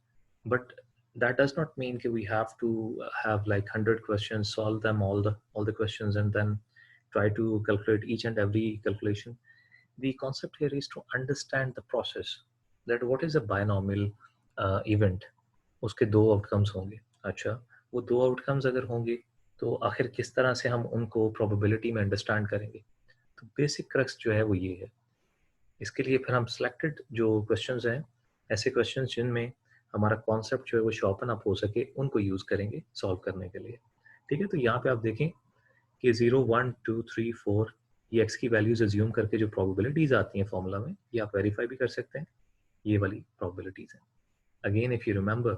Speaker 1: but that does not mean that we have to have like 100 questions, solve them all the questions and then try to calculate each and every calculation. The concept here is to understand the process, that what is a binomial event. उसके 2 outcomes होंगे। अच्छा, वो 2 outcomes अगर होंगे तो आखिर किस तरह से हम उनको प्रोबेबिलिटी में अंडरस्टैंड करेंगे। तो बेसिक क्रक्स जो है वो ये है। इसके लिए फिर हम सिलेक्टेड जो क्वेश्चंस हैं, ऐसे क्वेश्चंस जिनमें हमारा कॉन्सेप्ट जो है वो शॉर्पन अप हो सके, उनको यूज़ करेंगे सॉल्व करने के लिए, ठीक है। तो यहाँ पे आप देखें कि 0, 1, 2, 3, 4 ये x की वैल्यूज अज्यूम करके जो प्रोबेबिलिटीज आती हैं फॉर्मूला में, ये आप वेरीफाई भी कर सकते हैं। ये वाली प्रोबेबिलिटीज हैं। Again if you remember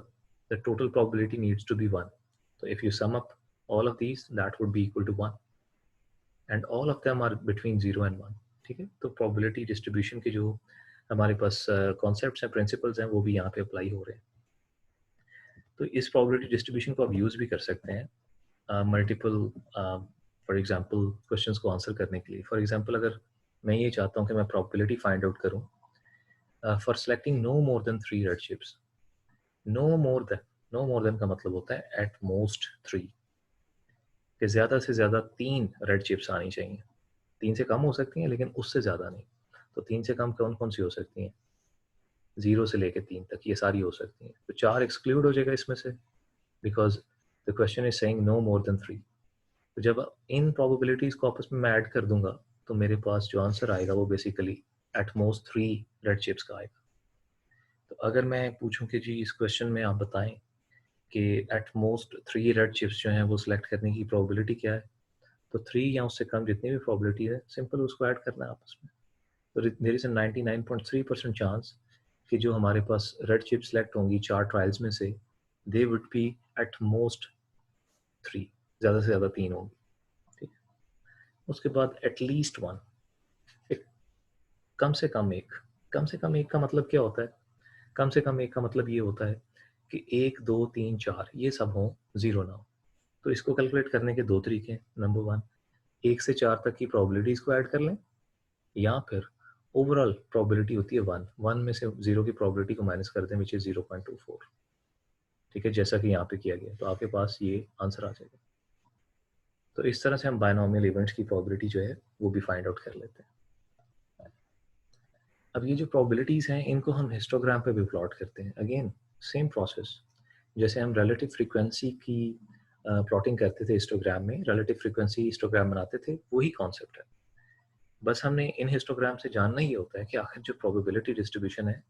Speaker 1: the total probability needs to be 1, तो if you sum up all of these that would be equal to 1 and all of them are between 0 and 1, ठीक है। तो प्रोबेबिलिटी डिस्ट्रीब्यूशन के जो हमारे पास concepts हैं, principles हैं, वो भी यहाँ पे अप्लाई हो रहे हैं। तो इस प्रोबेबिलिटी डिस्ट्रीब्यूशन को आप यूज़ भी कर सकते हैं मल्टीपल फॉर एग्जांपल क्वेश्चंस को आंसर करने के लिए। फॉर एग्जांपल अगर मैं ये चाहता हूँ कि मैं प्रोबेबिलिटी फाइंड आउट करूँ for selecting no more than 3 red chips. No more than का मतलब होता है एट मोस्ट 3, कि ज़्यादा से ज़्यादा 3 रेड चिप्स आनी चाहिए। 3 से कम हो सकती हैं लेकिन उससे ज़्यादा नहीं। तो 3 से कम कौन-कौन सी हो सकती हैं? 0 से लेके 3 तक ये सारी हो सकती हैं। तो 4 एक्सक्लूड हो जाएगा इसमें से, because the question is saying no more than 3। तो जब इन प्रोबेबिलिटीज़ को आपस में मैं ऐड कर दूँगा, तो मेरे पास जो आंसर आएगा वो basically at most 3 red chips का आएगा। तो अगर मैं पूछूँ कि जी इस क्वेश्चन में आप बताएँ कि एट मोस्ट 3 रेड चिप्स जो हैं वो सिलेक्ट करने की प्रोबेबिलिटी क्या है? तो 3 या उससे कम जितनी भी प्रोबेबिलिटी है, सिंपल उसको ऐड करना है आपस में। तो देयर इज़ अ 99.3% चांस कि जो हमारे पास रेड चिप सिलेक्ट होंगी 4 ट्रायल्स में से, they would be at most 3, ज़्यादा से ज़्यादा 3 होंगी, ठीक है? उसके बाद एट लीस्ट 1, एक कम से कम 1। कम से कम 1 का मतलब क्या होता है? कम से कम 1 का मतलब ये होता है कि 1, 2, 3, 4 ये सब हों, 0 ना हो। तो इसको कैलकुलेट करने के 2 तरीके हैं। नंबर 1, 1 से 4 तक की प्रोबेबिलिटीज़ को ऐड कर लें, या फिर ओवरऑल प्रोबेबिलिटी होती है 1, 1 में से 0 की प्रोबेबिलिटी को माइनस कर दें विच इज़ 0.24, ठीक है? जैसा कि यहाँ पे किया गया, तो आपके पास ये आंसर आ जाएगा। तो इस तरह से हम बायनॉमियल इवेंट्स की प्रोबेबिलिटी जो है वो भी फाइंड आउट कर लेते हैं। अब ये जो प्रोबेबिलिटीज़ हैं इनको हम हिस्टोग्राम पे भी प्लॉट करते हैं। अगेन सेम प्रोसेस, जैसे हम रिलेटिव फ्रीक्वेंसी की प्लॉटिंग करते थे हिस्टोग्राम में, रिलेटिव फ्रीक्वेंसी हिस्टोग्राम बनाते थे, वही कॉन्सेप्ट है। बस हमने इन हिस्टोग्राम से जानना ही होता है कि आखिर जो प्रोबेबिलिटी डिस्ट्रीब्यूशन है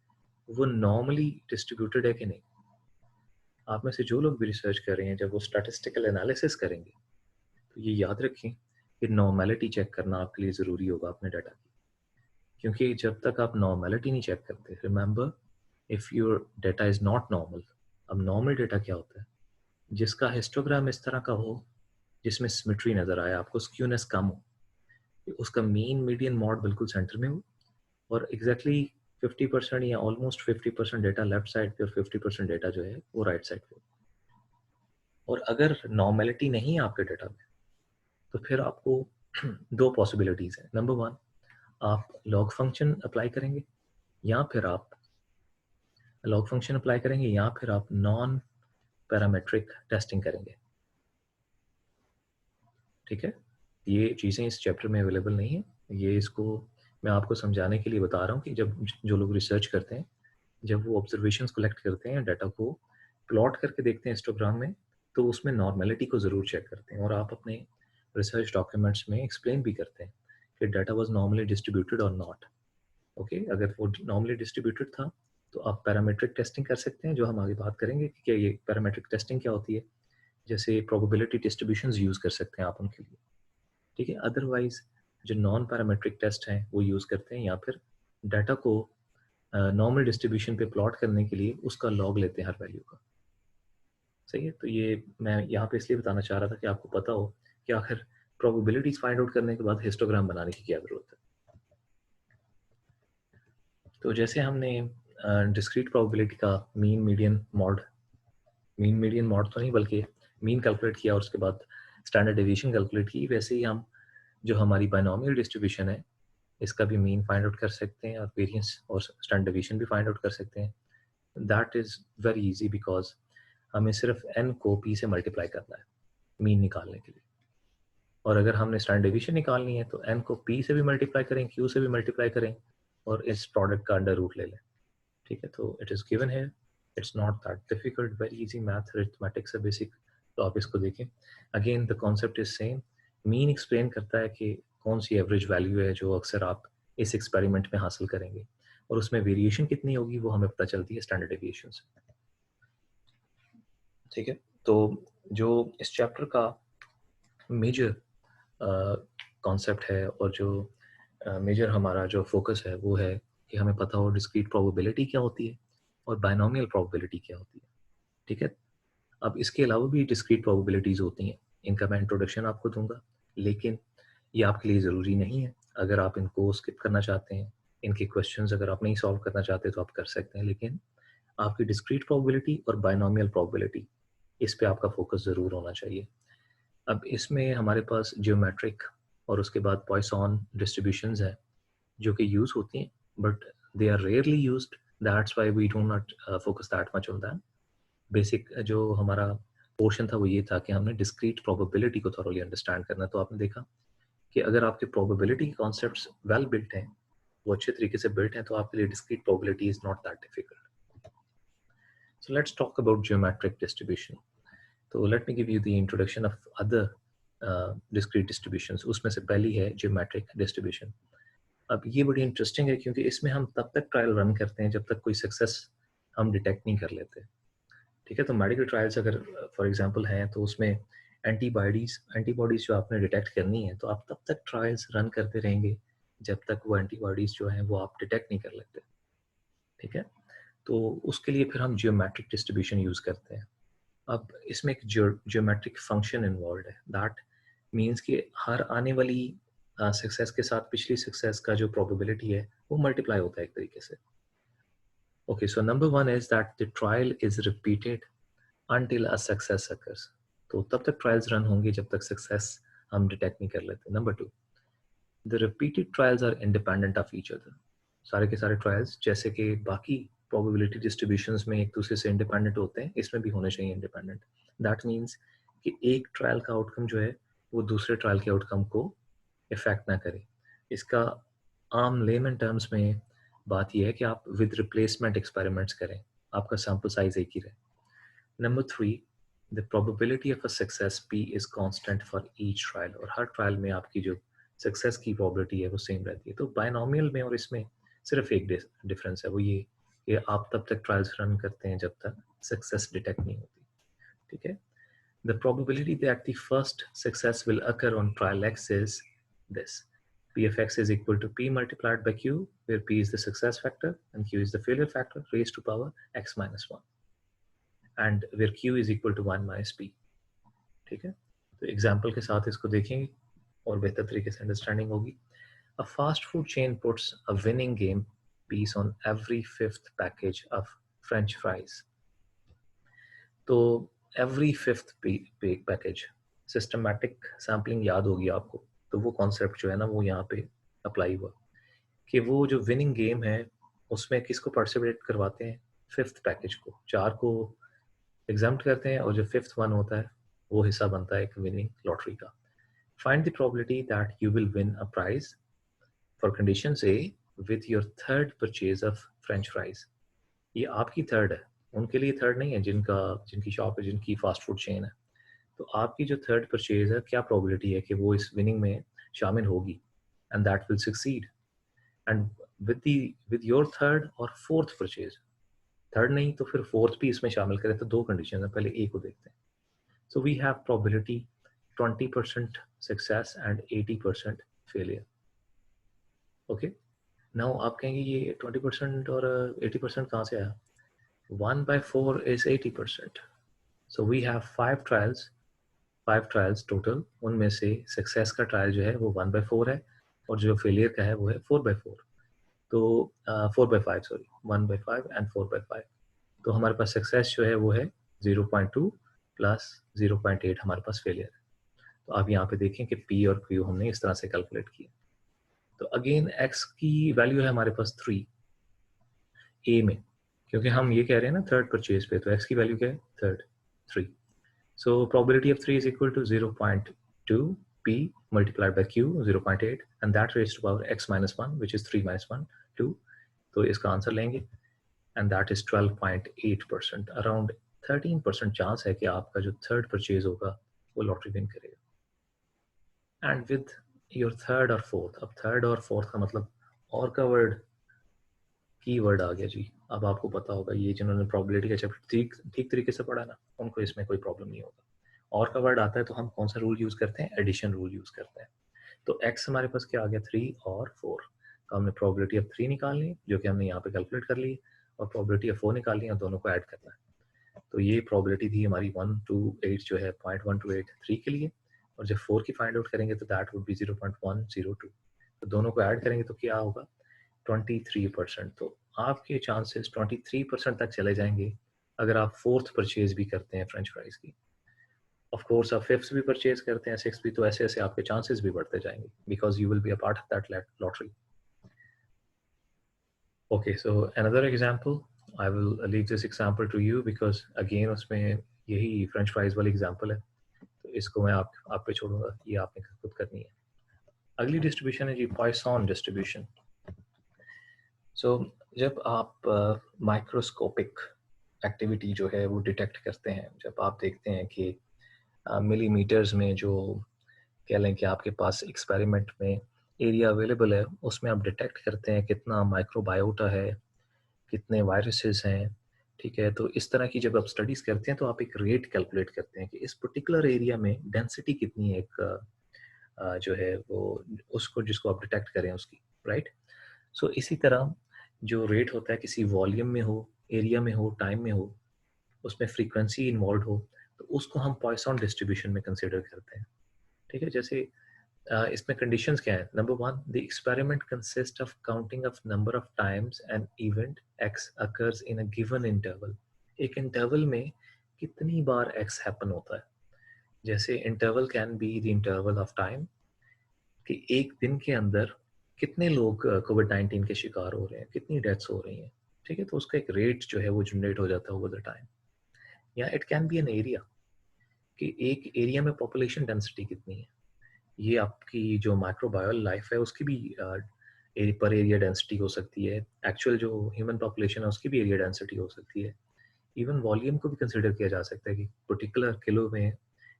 Speaker 1: वो नॉर्मली डिस्ट्रीब्यूटेड है कि नहीं। आप में से जो लोग भी रिसर्च कर रहे हैं, जब वो स्टैटिस्टिकल एनालिसिस करेंगे तो ये याद रखें कि नॉर्मेलिटी चेक करना आपके लिए ज़रूरी होगा अपने डाटा की, क्योंकि जब तक आप नॉर्मेलिटी नहीं चेक करते, remember if your data is not normal. अब नॉर्मल डाटा क्या होता है? जिसका हिस्टोग्राम इस तरह का हो जिसमें सिमेट्री नज़र आए, आपको स्क्यूनेस कम हो, उसका मीन मीडियन मॉड बिल्कुल सेंटर में हो, और एग्जैक्टली 50% या ऑलमोस्ट 50% डेटा लेफ्ट साइड पे और 50% डेटा जो है वो राइट साइड पे। और अगर नॉर्मेलिटी नहीं है आपके डेटा में, तो फिर आपको दो पॉसिबिलिटीज़ हैं। नंबर 1, आप लॉग फंक्शन अप्लाई करेंगे, या फिर आप नॉन पैरामेट्रिक टेस्टिंग करेंगे, ठीक है? ये चीज़ें इस चैप्टर में अवेलेबल नहीं है। ये इसको मैं आपको समझाने के लिए बता रहा हूँ कि जब जो लोग रिसर्च करते हैं, जब वो ऑब्जर्वेशंस कलेक्ट करते हैं, डाटा को प्लॉट करके देखते हैं हिस्टोग्राम में, तो उसमें नॉर्मेलिटी को ज़रूर चेक करते हैं, और आप अपने रिसर्च डॉक्यूमेंट्स में एक्सप्लेन भी करते हैं कि डाटा वाज नॉर्मली डिस्ट्रीब्यूटेड और नॉट। ओके, अगर वो नॉर्मली डिस्ट्रीब्यूटेड था तो आप पैरामीट्रिक टेस्टिंग कर सकते हैं, जो हम आगे बात करेंगे कि क्या ये पैरामीट्रिक टेस्टिंग क्या होती है। जैसे प्रोबेबिलिटी डिस्ट्रीब्यूशंस यूज़ कर सकते हैं आप उनके लिए, ठीक है? अदरवाइज़ जो नॉन पैरामीट्रिक टेस्ट हैं वो यूज़ करते हैं, या फिर डाटा को नॉर्मल डिस्ट्रीब्यूशन पे प्लॉट करने के लिए उसका लॉग लेते हैं हर वैल्यू का। सही है? तो ये मैं यहाँ पे इसलिए बताना चाह रहा था कि आपको पता हो कि आखिर प्रोबेबिलिटीज़ फाइंड आउट करने के बाद हिस्टोग्राम बनाने की क्या ज़रूरत है। तो जैसे हमने डिस्क्रीट प्रोबेबिलिटी का मीन मीडियन मॉड तो नहीं बल्कि मीन कैलकुलेट किया और उसके बाद स्टैंडर्ड डेविएशन कैलकुलेट की, वैसे ही हम जो हमारी बायनॉमियल डिस्ट्रीब्यूशन है इसका भी मीन फाइंड आउट कर सकते हैं, और वेरिएंस और स्टैंडर्ड डेविएशन भी फाइंड आउट कर सकते हैं। That is very easy, because हमें सिर्फ n को p से मल्टीप्लाई करना है मीन निकालने के लिए, और अगर हमने स्टैंडर्ड डेविएशन निकालनी है तो n को p से भी मल्टीप्लाई करें, q से भी मल्टीप्लाई करें, और इस प्रोडक्ट का अंडर रूट ले लें, ठीक है? तो इट इज़ गिवन है, it's not that difficult, very easy math, arithmetics है बेसिक। तो आप इसको देखें, again the concept is same. Mean explain करता है कि कौन सी एवरेज वैल्यू है जो अक्सर आप इस एक्सपेरिमेंट में हासिल करेंगे, और उसमें वेरिएशन कितनी होगी वो हमें पता चलती है स्टैंडर्ड डेविएशन से, ठीक है? तो जो इस चैप्टर का मेजर कॉन्सेप्ट है, और जो मेजर हमारा जो फोकस है वो है कि हमें पता हो डिस्क्रीट प्रोबेबिलिटी क्या होती है और बायनॉमियल प्रोबेबिलिटी क्या होती है, ठीक है? अब इसके अलावा भी डिस्क्रीट प्रोबेबिलिटीज़ होती हैं, इनका मैं इंट्रोडक्शन आपको दूंगा, लेकिन ये आपके लिए ज़रूरी नहीं है। अगर आप इनको स्किप करना चाहते हैं इनके क्वेश्चंस अगर आप नहीं सॉल्व करना चाहते तो आप कर सकते हैं, लेकिन आपकी डिस्क्रीट प्रोबेबिलिटी और बायनोमियल प्रोबेबिलिटी, इस पे आपका फोकस ज़रूर होना चाहिए। अब इसमें हमारे पास जियोमेट्रिक और उसके बाद पॉइसन डिस्ट्रीब्यूशंस है जो कि यूज़ होती हैं, but they are rarely used, that's why we do not focus that much on that. Basic जो हमारा पोर्शन था वो ये था कि हमने डिस्क्रीट प्रोबेबिलिटी को थॉरली अंडरस्टैंड करना। तो आपने देखा कि अगर आपके प्रोबेबिलिटी के कॉन्सेप्ट्स वेल बिल्ट हैं, वो अच्छे तरीके से बिल्ट हैं, तो आपके लिए discrete probability is not that difficult. So let's talk about geometric distribution. तो let me give you the introduction of other discrete distributions. उसमें से पहली है जियोमेट्रिक डिस्ट्रीब्यूशन। अब ये बड़ी इंटरेस्टिंग है क्योंकि इसमें हम तब तक ट्रायल रन करते हैं जब तक कोई सक्सेस हम डिटेक्ट नहीं कर लेते। ठीक है, तो मेडिकल ट्रायल्स अगर फॉर एग्जांपल हैं तो उसमें एंटीबॉडीज जो आपने डिटेक्ट करनी है, तो आप तब तक ट्रायल्स रन करते रहेंगे जब तक वो एंटीबॉडीज जो हैं वो आप डिटेक्ट नहीं कर लेते। ठीक है, तो उसके लिए फिर हम जियोमेट्रिक डिस्ट्रीब्यूशन यूज़ करते हैं। अब इसमें एक जियोमेट्रिक फंक्शन इन्वॉल्व है, दैट मीन्स कि हर आने वाली सक्सेस के साथ पिछली सक्सेस का जो प्रोबेबिलिटी है वो मल्टीप्लाई होता है एक तरीके से। Okay, so number one is that the trial is repeated until a success occurs। तो तब तक ट्रायल्स रन होंगे जब तक सक्सेस हम डिटेक्ट नहीं कर लेते। Number two, the repeated trials are independent of each other. सारे के सारे ट्रायल्स जैसे कि बाकी प्रोबेबिलिटी डिस्ट्रीब्यूशंस में एक दूसरे से इंडिपेंडेंट होते हैं, इसमें भी होने चाहिए इंडिपेंडेंट। दैट मीन्स कि एक ट्रायल का आउटकम जो है वो दूसरे ट्रायल के आउटकम को इफेक्ट ना करे। इसका आम लेमन टर्म्स में बात यह है कि आप विद रिप्लेसमेंट एक्सपेरिमेंट्स करें, आपका सैम्पल साइज एक ही रहे। Number three, the probability of a success P is constant for each trial। और हर ट्रायल में आपकी जो सक्सेस की प्रोबेबिलिटी है वो सेम रहती है। तो बायनोमियल में और इसमें सिर्फ एक डिफरेंस है, वो ये कि आप तब तक ट्रायल्स रन करते हैं जब तक सक्सेस डिटेक्ट नहीं होती। ठीक है, the probability that the first success will occur on trial X is this: P of X is equal to P multiplied by Q, where P is the success factor and Q is the failure factor raised to power X minus 1, and where Q is equal to 1 minus P। ठीक है, तो example के साथ इसको देखेंगे और बेहतर तरीके से अंडरस्टैंडिंग होगी। A fast food chain puts a winning game piece on every fifth package of French fries। तो every fifth package, systematic sampling याद होगी आपको, तो वो कॉन्सेप्ट जो है ना वो यहाँ पे अप्लाई हुआ कि वो जो विनिंग गेम है उसमें किसको पार्टिसिपेट करवाते हैं, फिफ्थ पैकेज को, चार को एग्जाम्प्ट करते हैं और जो फिफ्थ वन होता है वो हिस्सा बनता है एक विनिंग लॉटरी का। Find the probability that you will win a prize for condition A with your third purchase of French fries. ये आपकी थर्ड है, उनके लिए थर्ड नहीं है जिनकी शॉप है, जिनकी फास्ट फूड चेन है। तो आपकी जो थर्ड परचेज है, क्या प्रोबेबिलिटी है कि वो इस विनिंग में शामिल होगी, and that will succeed. And with your third और फोर्थ परचेज, थर्ड नहीं तो फिर फोर्थ भी इसमें शामिल करें, तो दो कंडीशन है, पहले ए को देखते हैं। So we have probability 20% success and 80% failure. Okay, now आप कहेंगे ये 20% और 80% कहाँ से आया? 1/4 is 80%। So we have 5 trials total, उनमें से सक्सेस का ट्रायल जो है वो 1/4 है और जो फेलियर का है वो है 4/4। तो 4/5 सॉरी, 1/5 एंड 4/5। तो हमारे पास सक्सेस जो है वो है 0.2 प्लस 0.8 हमारे पास फेलियर है। तो आप यहाँ पे देखें कि P और Q हमने इस तरह से कैलकुलेट किया। तो अगेन X की वैल्यू है हमारे पास 3 A में, क्योंकि हम ये कह रहे हैं ना थर्ड परचेज पे, तो X की वैल्यू क्या है? Third, 3। So probability of 3 is equal to 0.2 P multiplied by Q 0.8 and that raised to power X minus 1 which is 3 minus 1 2। तो इसका आंसर लेंगे and that is 12.8%। Around 13% chance है कि आपका जो थर्ड परचेज होगा वो लॉटरी विन करेगा। एंड विद योर थर्ड और फोर्थ, अब थर्ड और फोर्थ का मतलब और का वर्ड की वर्ड आ गया जी। अब आपको पता होगा, ये जिन्होंने प्रोबेबिलिटी का चैप्टर ठीक तरीके से पढ़ा ना, उनको इसमें कोई प्रॉब्लम नहीं होगा। और का वर्ड आता है तो हम कौन सा रूल यूज करते हैं? एडिशन रूल यूज करते हैं। तो x हमारे पास क्या आ गया? 3 और 4। तो हमने प्रोबेबिलिटी ऑफ 3 निकालनी, जो कि हमने यहाँ पे कैलकुलेट कर ली, और प्रोबेबिलिटी ऑफ 4 निकालनी है, दोनों को ऐड करना है। तो ये प्रोबेबिलिटी थी हमारी 128 जो है 0.1283 के लिए, और जब 4 की फाइंड आउट करेंगे तो दैट वुड बी 0.102। तो दोनों को ऐड करेंगे तो क्या होगा? 23%। तो आपके चांसेस 23% तक चले जाएंगे अगर आप फोर्थ परचेज भी करते हैं फ्रेंच फ्राइज की। ऑफ कोर्स आप फिफ्थ भी परचेज करते हैं, सिक्स भी, तो ऐसे ऐसे आपके चांसेस भी बढ़ते जाएंगे because you will be a part of that lottery. Okay, so another example, I will leave this example to you because again उसमें यही फ्रेंच फ्राइज वाली एग्जांपल है, तो इसको मैं आप पे छोड़ूंगा, ये आपने खुद करनी है। अगली डिस्ट्रीब्यूशन है जी पॉइसन डिस्ट्रीब्यूशन। सो जब आप माइक्रोस्कोपिक एक्टिविटी जो है वो डिटेक्ट करते हैं, जब आप देखते हैं कि मिलीमीटर्स में जो कह लें कि आपके पास एक्सपेरिमेंट में एरिया अवेलेबल है, उसमें आप डिटेक्ट करते हैं कितना माइक्रोबायोटा है, कितने वायरसेस हैं, ठीक है। तो इस तरह की जब आप स्टडीज करते हैं तो आप एक रेट कैलकुलेट करते हैं कि इस पर्टिकुलर एरिया में डेंसिटी कितनी है, एक जो है वो उसको जिसको आप डिटेक्ट करें उसकी, राइट। सो इसी तरह जो रेट होता है किसी वॉल्यूम में हो, एरिया में हो, टाइम में हो, उसमें फ्रीक्वेंसी इन्वॉल्व हो, तो उसको हम पॉइसन डिस्ट्रीब्यूशन में कंसिडर करते हैं, ठीक है। जैसे इसमें कंडीशंस क्या है? Number one, the experiment consist of counting of number of times an event x occurs in a given interval. एक इंटरवल में कितनी बार एक्स हैपन होता है। जैसे interval can be the interval of time, कि एक दिन के अंदर कितने लोग कोविड-19 के शिकार हो रहे हैं, कितनी डेथ्स हो रही हैं, ठीक है। तो उसका एक रेट जो है वो जनरेट हो जाता है ओवर द टाइम। या it can be an area, कि एक एरिया में पॉपुलेशन डेंसिटी कितनी है। ये आपकी जो माइक्रोबायल लाइफ है उसकी भी पर एरिया डेंसिटी हो सकती है। एक्चुअल जो ह्यूमन पॉपुलेशन है उसकी भी एरिया डेंसिटी हो सकती है। इवन वॉल्यूम को भी कंसिडर किया जा सकता है कि पर्टिकुलर किलो में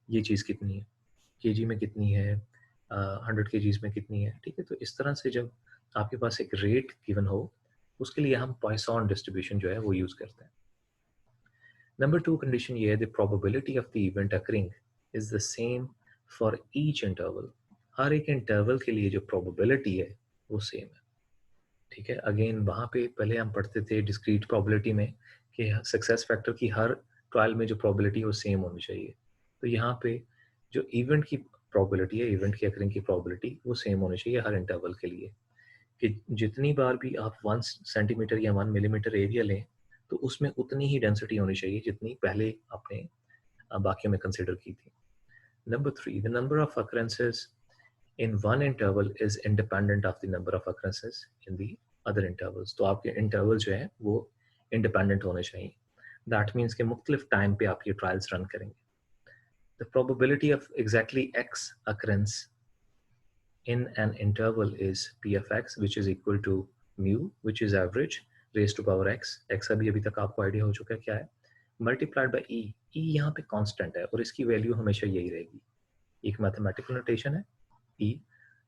Speaker 1: ये चीज़ कितनी है, केजी में कितनी है, 100 केजीज में कितनी है, ठीक है। तो इस तरह से जब आपके पास एक रेट गिवन हो, उसके लिए हम पॉइसन डिस्ट्रीब्यूशन जो है वो यूज़ करते हैं। नंबर टू कंडीशन ये है, the probability of the event occurring is the same for each interval. हर एक इंटरवल के लिए जो प्रोबेबिलिटी है वो सेम है, ठीक है। अगेन वहाँ पे पहले हम पढ़ते थे डिस्क्रीट प्रोबेबिलिटी में कि सक्सेस फैक्टर की हर ट्रायल में जो प्रोबेबिलिटी है वो सेम होनी चाहिए। तो यहाँ पे जो इवेंट की प्रोबेबिलिटी है, इवेंट की अकरिंग की प्रोबेबिलिटी वो सेम होनी चाहिए हर इंटरवल के लिए, कि जितनी बार भी आप 1 सेंटीमीटर या 1 मिलीमीटर एरिया लें तो उसमें उतनी ही डेंसिटी होनी चाहिए जितनी पहले आपने बाकियों में कंसिडर की थी। Number three, the number of occurrences in one interval is independent of the number of occurrences in the other intervals। तो आपके इंटरवल जो है वो इंडिपेंडेंट होने चाहिए। दैट मीन्स कि मुख्तलिफ टाइम पे आप ये ट्रायल्स रन करेंगे। The probability of exactly x occurrence in an interval is p of x which is equal to mu which is average raised to power x। x अभी तक आपको idea हो चुका है क्या है, मल्टीप्लाइड बाय e। e यहाँ पे कांस्टेंट है और इसकी वैल्यू हमेशा यही रहेगी। एक मैथमेटिकल नोटेशन है e,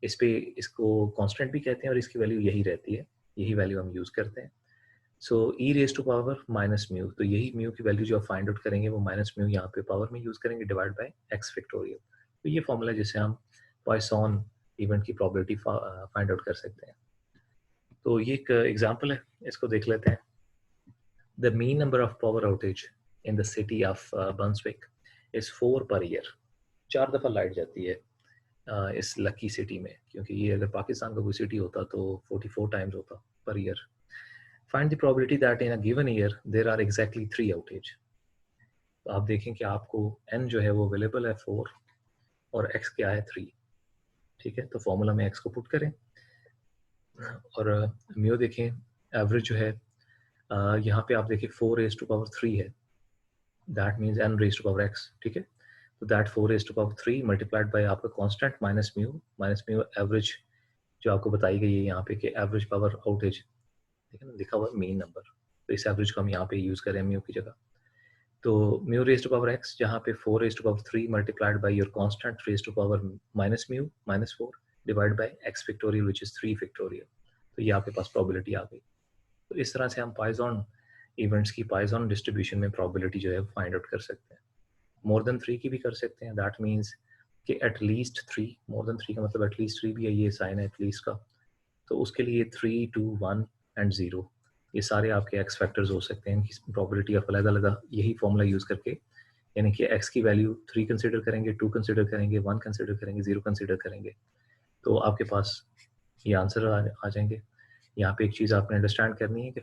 Speaker 1: इस पे इसको कांस्टेंट भी कहते हैं और इसकी वैल्यू यही रहती है, यही वैल्यू हम यूज करते हैं। So e raise to power minus mu, तो यही म्यू की वैल्यू जो आप फाइंड आउट करेंगे वो माइनस म्यू यहाँ पे पावर में यूज करेंगे डिवाइड बाय एक्स फैक्टोरियल। तो ये फॉर्मूला जिसे हम पॉइसन इवेंट की प्रोबेबिलिटी फाइंड आउट कर सकते हैं। तो ये एक एग्जांपल है, इसको देख लेते हैं। The mean number of power outage in the city of Brunswick is 4 per year. 4 दफा लाइट जाती है इस लकी सिटी में, क्योंकि ये अगर पाकिस्तान का कोई सिटी होता तो 44 टाइम्स होता per year. Find the probability that in a given year there are exactly 3 outage. तो आप देखें कि आपको n जो है वो अवेलेबल है 4 और x क्या है 3, ठीक है। तो फॉर्मूला में x को पुट करें और म्यू देखें, एवरेज जो है यहाँ पे आप देखिए 4 रेज टू पावर 3 है, that means n raise to power x, ठीक है। तो that 4 raise to power 3 multiplied by आपका कांस्टेंट माइनस म्यू एवरेज जो आपको बताई गई है यहाँ पे कि एवरेज पावर आउटेज, ठीक है ना, लिखा हुआ है मेन नंबर, तो इस एवरेज को हम यहाँ पे यूज करें म्यू की जगह। तो mu raise to power x जहाँ पे 4 raise to power 3 multiplied by your constant raise to power minus mu minus 4 divide by x factorial which is 3 factorial. तो ये आपके पास प्रोबेबिलिटी आ गई। तो इस तरह से हम पॉइसन इवेंट्स की पॉइसन डिस्ट्रीब्यूशन में प्रोबेबिलिटी जो है फाइंड आउट कर सकते हैं। मोर देन 3 की भी कर सकते हैं, दैट मीन्स कि एटलीस्ट 3, मोर देन 3 का मतलब एटलीस्ट 3 भी है, ये साइन है एटलीस्ट का। तो उसके लिए 3, 2, 1 एंड 0 ये सारे आपके एक्स फैक्टर्स हो सकते हैं। इनकी प्रोबेबिलिटी आप अलग-अलग यही फॉर्मूला यूज़ करके, यानी कि एक्स की वैल्यू 3 कंसीडर करेंगे, 2 कंसीडर करेंगे, 1 कंसीडर करेंगे, 0 कंसीडर करेंगे, तो आपके पास ये आंसर आ जाएंगे। यहाँ पे एक चीज़ आपने अंडरस्टैंड करनी है कि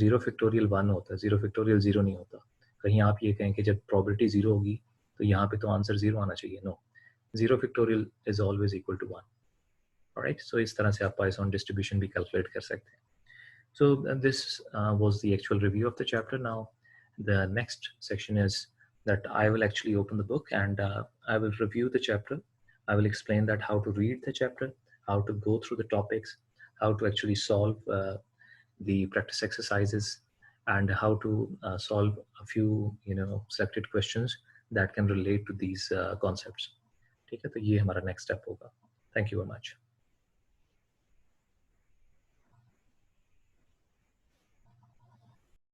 Speaker 1: 0 फैक्टोरियल 1 होता है, 0 फैक्टोरियल 0 नहीं होता। कहीं आप ये कहें कि जब प्रोबेबिलिटी 0 होगी तो यहाँ पे तो आंसर 0 आना चाहिए, no, 0 factorial is always equal to 1। Alright, so इस तरह से आप पॉइसन डिस्ट्रीब्यूशन भी कैलकुलेट कर सकते हैं। So this was the actual review of the chapter. Now the next section is that I will actually open the book and I will review the chapter. I will explain that how to read the chapter, how to go through the topics, how to actually solve the practice exercises, and how to solve a few selected questions that can relate to these concepts. ठीक है, तो ये हमारा next step होगा. Thank you very much.